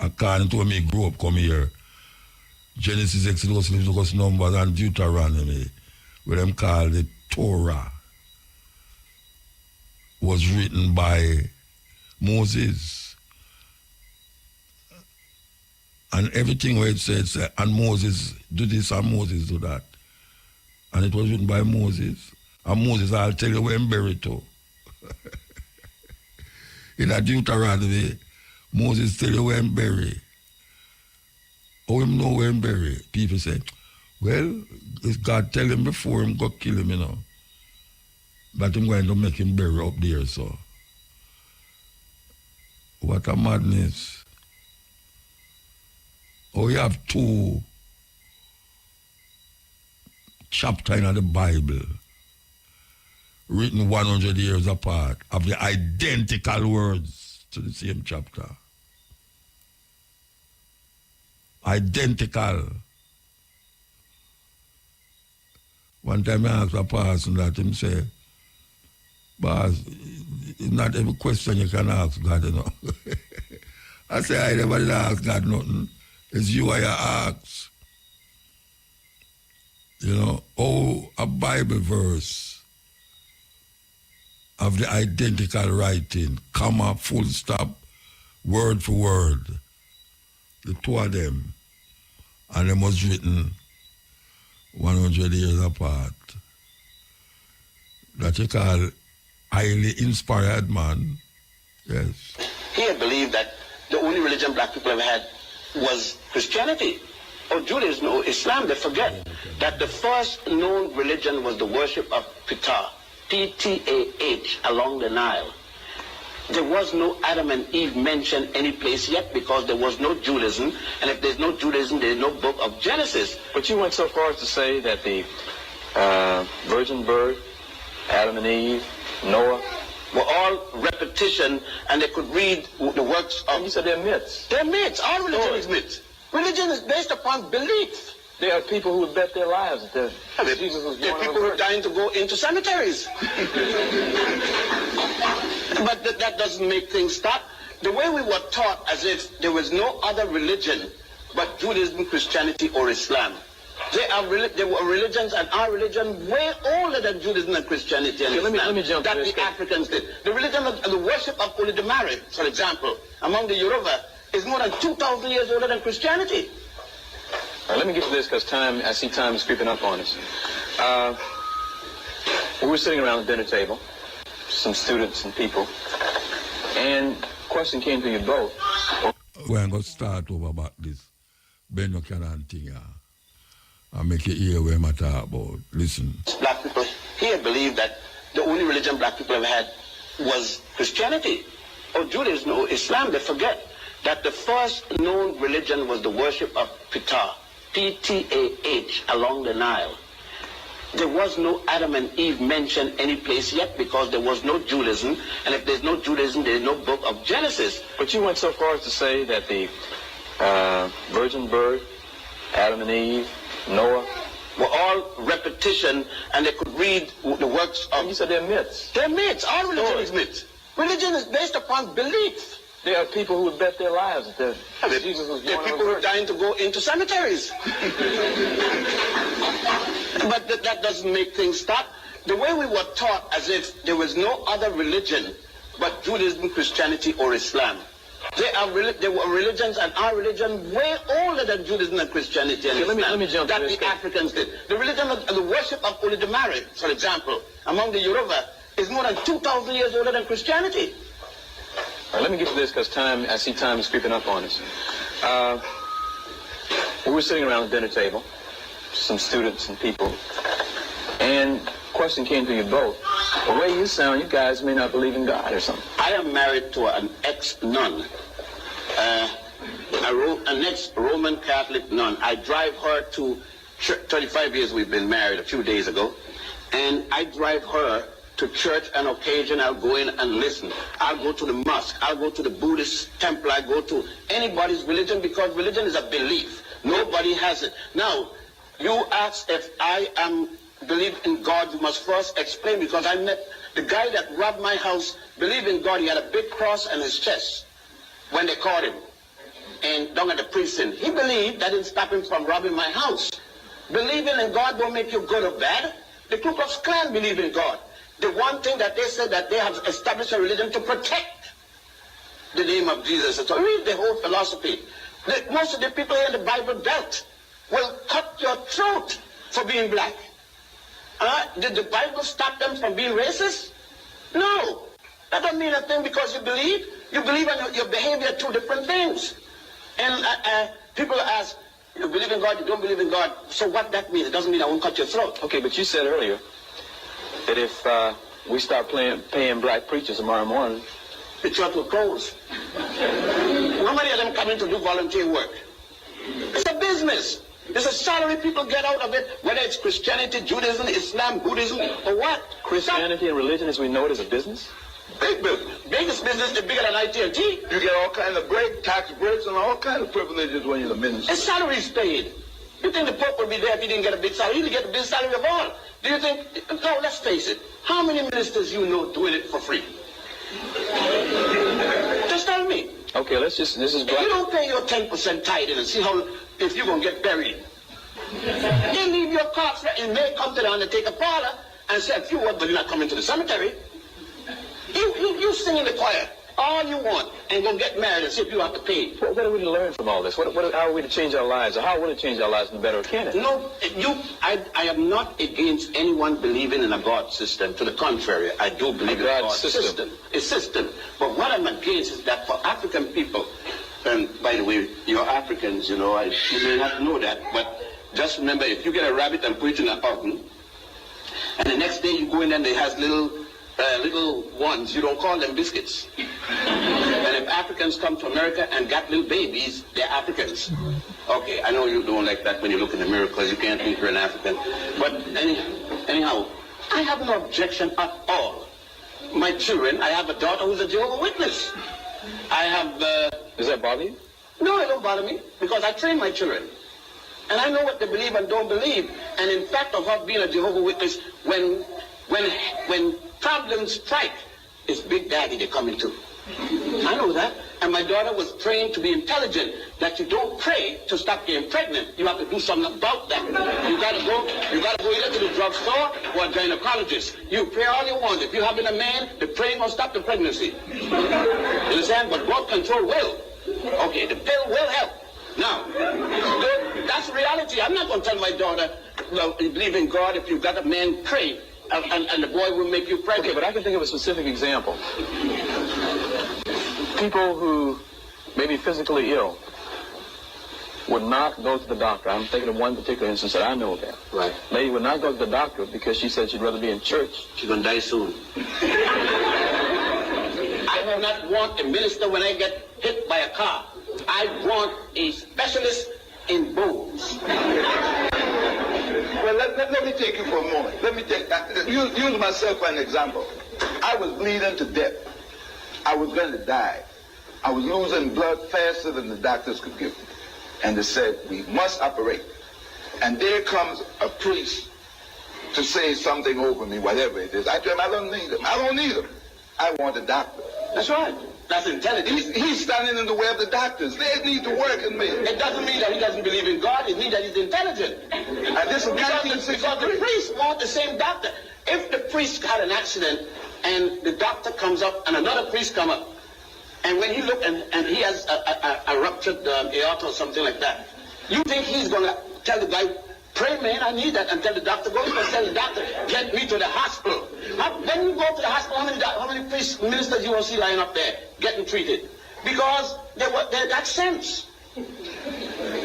According to when me grew up, come here, Genesis, Exodus, Leviticus, Numbers, and Deuteronomy, where them call the Torah, was written by Moses. And everything where it says, and Moses do this and Moses do that. And it was written by Moses. And Moses, I'll tell you where I'm buried to. In a Deuteronomy, Moses tell you where I'm buried. How him know where I'm buried? People say, well, if God tell him before him go kill him, you know, that him going to make him bury up there, so. What a madness. Oh, you have two chapters in the Bible written 100 years apart of the identical words to the same chapter. Identical. One time I asked a person that him say, boss, not every question you can ask God, you know. I say, I never did ask God nothing. It's you I ask. You know, oh, a Bible verse of the identical writing, comma, full stop, word for word, the two of them, and them was written 100 years apart. That you call highly inspired man, Yes. He had believed that the only religion black people ever had was Christianity or Judaism or Islam. They forget that the first known religion was the worship of Ptah, P-T-A-H, along the Nile. There was no Adam and Eve mentioned any place yet because there was no Judaism, and if there's no Judaism, there's no book of Genesis. But you went so far as to say that the virgin birth, Adam and Eve, Noah, were all repetition, and they could read the works of... And you said they're myths. They're myths. All religion is myths. Religion is based upon belief. There are people who would bet their lives that Jesus was born. There are people who are dying to go into cemeteries. But that doesn't make things stop. The way we were taught as if there was no other religion but Judaism, Christianity, or Islam. There were religions, and our religion way older than Judaism and Christianity and Islam. Let me jump that to this. The Africans did. The religion of the worship of Olodumare, for example, among the Yoruba, is more than 2,000 years older than Christianity. Let me get to this because I see time is creeping up on us. We were sitting around the dinner table, some students and people, and a question came to you both. We're going to start over about this Ben Buchanan thing, and make it hear where I'm talking about. Listen. Black people here believe that the only religion black people ever had was Christianity or Judaism or Islam. They forget that the first known religion was the worship of Ptah, P-T-A-H, along the Nile. There was no Adam and Eve mentioned any place yet because there was no Judaism, and if there's no Judaism, there's no book of Genesis. But you went so far as to say that the virgin birth, Adam and Eve, Noah, were all repetition, and they could read the works of... And you said they're myths. They're myths. All religion is myths. Religion is based upon belief. There are people who would bet their lives that Jesus was born. There are people who are dying to go into cemeteries. But that doesn't make things stop. The way we were taught as if there was no other religion but Judaism, Christianity, or Islam. There were religions, and our religion way older than Judaism and Christianity and Islam. Let me jump that to this. The Africans did. The religion of the worship of Olodumare, for example, among the Yoruba, is more than 2,000 years older than Christianity. Let me get to this because I see time is creeping up on us. We were sitting around the dinner table, some students and people, and a question came to you both. The way you sound, you guys may not believe in God or something. I am married to an ex-nun, an ex-Roman Catholic nun. I drive her to 35 years we've been married a few days ago, and I drive her to church. On occasion I'll go in and listen. I'll go to the mosque, I'll go to the Buddhist temple, I go to anybody's religion because religion is a belief. Nobody has it. Now, you ask if I believe in God, you must first explain, because I met the guy that robbed my house, believed in God. He had a big cross on his chest when they caught him and down at the precinct. He believed that didn't stop him from robbing my house. Believing in God won't make you good or bad. The Ku Klux Klan believe in God. The one thing that they said that they have established a religion to protect the name of Jesus. So read the whole philosophy. Most of the people here in the Bible Belt will cut your throat for being black. Did the Bible stop them from being racist? No. That doesn't mean a thing because you believe. You believe and your behavior are two different things. And people ask, you believe in God, you don't believe in God. So what that means? It doesn't mean I won't cut your throat. Okay, but you said earlier that if we start paying black preachers tomorrow morning, the church will close. How many of them come in to do volunteer work? It's a business. It's a salary people get out of it, whether it's Christianity, Judaism, Islam, Buddhism, or what. Christianity and religion as we know it is a business? Big business. Biggest business is bigger than AT&T. You get all kinds of tax breaks and all kinds of privileges when you're the minister. And salary's paid. You think the Pope would be there if he didn't get a big salary? He'd get the big salary of all. Do you think? No, let's face it. How many ministers you know doing it for free? Just tell me. Okay, this is black. If you don't pay your 10% tithing and see if you're going to get buried, then leave your cards and may come to the undertaker parlor and say a few words, but you're not coming to the cemetery. You sing in the choir. all you want, and go get married and see if you have to pay. What are we to learn from all this? How are we to change our lives? Or how will it change our lives for the better? Can it? No, I am not against anyone believing in a God system. To the contrary, I do believe in a God system. A system. But what I'm against is that for African people, and by the way, you're Africans, you know, you may not know that, but just remember, if you get a rabbit and put it in an oven, and the next day you go in and it has little ones, you don't call them biscuits. And if Africans come to America and got little babies, they're Africans. Okay, I know you don't like that when you look in the mirror because you can't think you're an African. But anyhow, I have no objection at all. My children, I have a daughter who's a Jehovah's Witness. I have... Does that bother you? No, it don't bother me because I train my children. And I know what they believe and don't believe. And in fact, of her being a Jehovah's Witness, when problems strike, it's Big Daddy they're coming to. I know that. And my daughter was trained to be intelligent, that you don't pray to stop getting pregnant. You have to do something about that. You gotta go either to the drugstore or a gynecologist. You pray all you want. If you're having a man, the praying will stop the pregnancy. You understand? But birth control will. Okay, the pill will help. Now, that's reality. I'm not going to tell my daughter, well, you believe in God, if you've got a man, pray, and the boy will make you pregnant. Okay, but I can think of a specific example. People who may be physically ill would not go to the doctor. I'm thinking of one particular instance that I know about. Right. Lady would not go to the doctor because she said she'd rather be in church. She's going to die soon. I do not want a minister when I get hit by a car. I want a specialist in bones. Well, let me take you for a moment. Use myself for an example. I was bleeding to death. I was going to die. I was losing blood faster than the doctors could give me. And they said, we must operate. And there comes a priest to say something over me, whatever it is. I tell him, I don't need him. I don't need him. I want a doctor. That's right. That's intelligence. He's standing in the way of the doctors. They need to work in me. It doesn't mean that he doesn't believe in God. It means that he's intelligent. And this is because the priest wants the same doctor. If the priest had an accident and the doctor comes up and another priest come up, and when he look and he has a ruptured aorta or something like that, you think he's going to tell the guy, pray, man, I need that, and tell the doctor, go and tell the doctor, get me to the hospital. When you go to the hospital, how many priests, ministers you will see lying up there getting treated? Because they got sense. You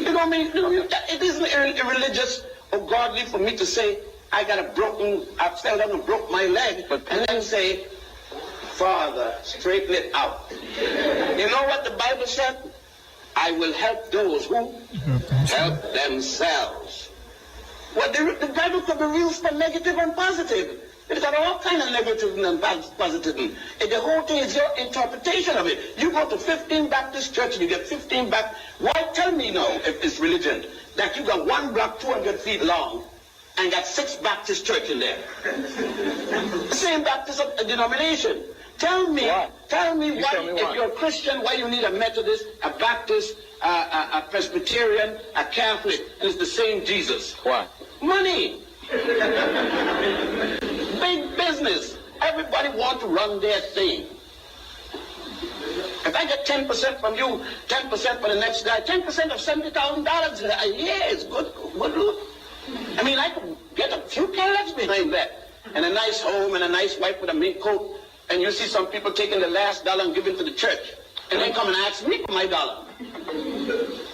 know what I mean? It isn't irreligious or godly for me to say, I fell down and broke my leg, and then say, Father, straighten it out. You know what the Bible said? I will help those who help themselves. Well, the Bible could be real for negative and positive. It's got all kind of negative and positive. And the whole thing is your interpretation of it. You go to 15 Baptist church and you get 15 back. Why tell me now, if it's religion, that you got one block 200 feet long and got 6 Baptist church in there? Same Baptist denomination. Tell me why, if you're a Christian, why you need a Methodist, a Baptist, a Presbyterian, a Catholic, and it's the same Jesus. Why? Money. Big business. Everybody wants to run their thing. If I get 10% from you, 10% for the next guy, 10% of $70,000 a year is good look. I mean, I could get a few carrots behind that, and a nice home and a nice wife with a mink coat. And you see some people taking the last dollar and giving to the church, and then come and ask me for my dollar.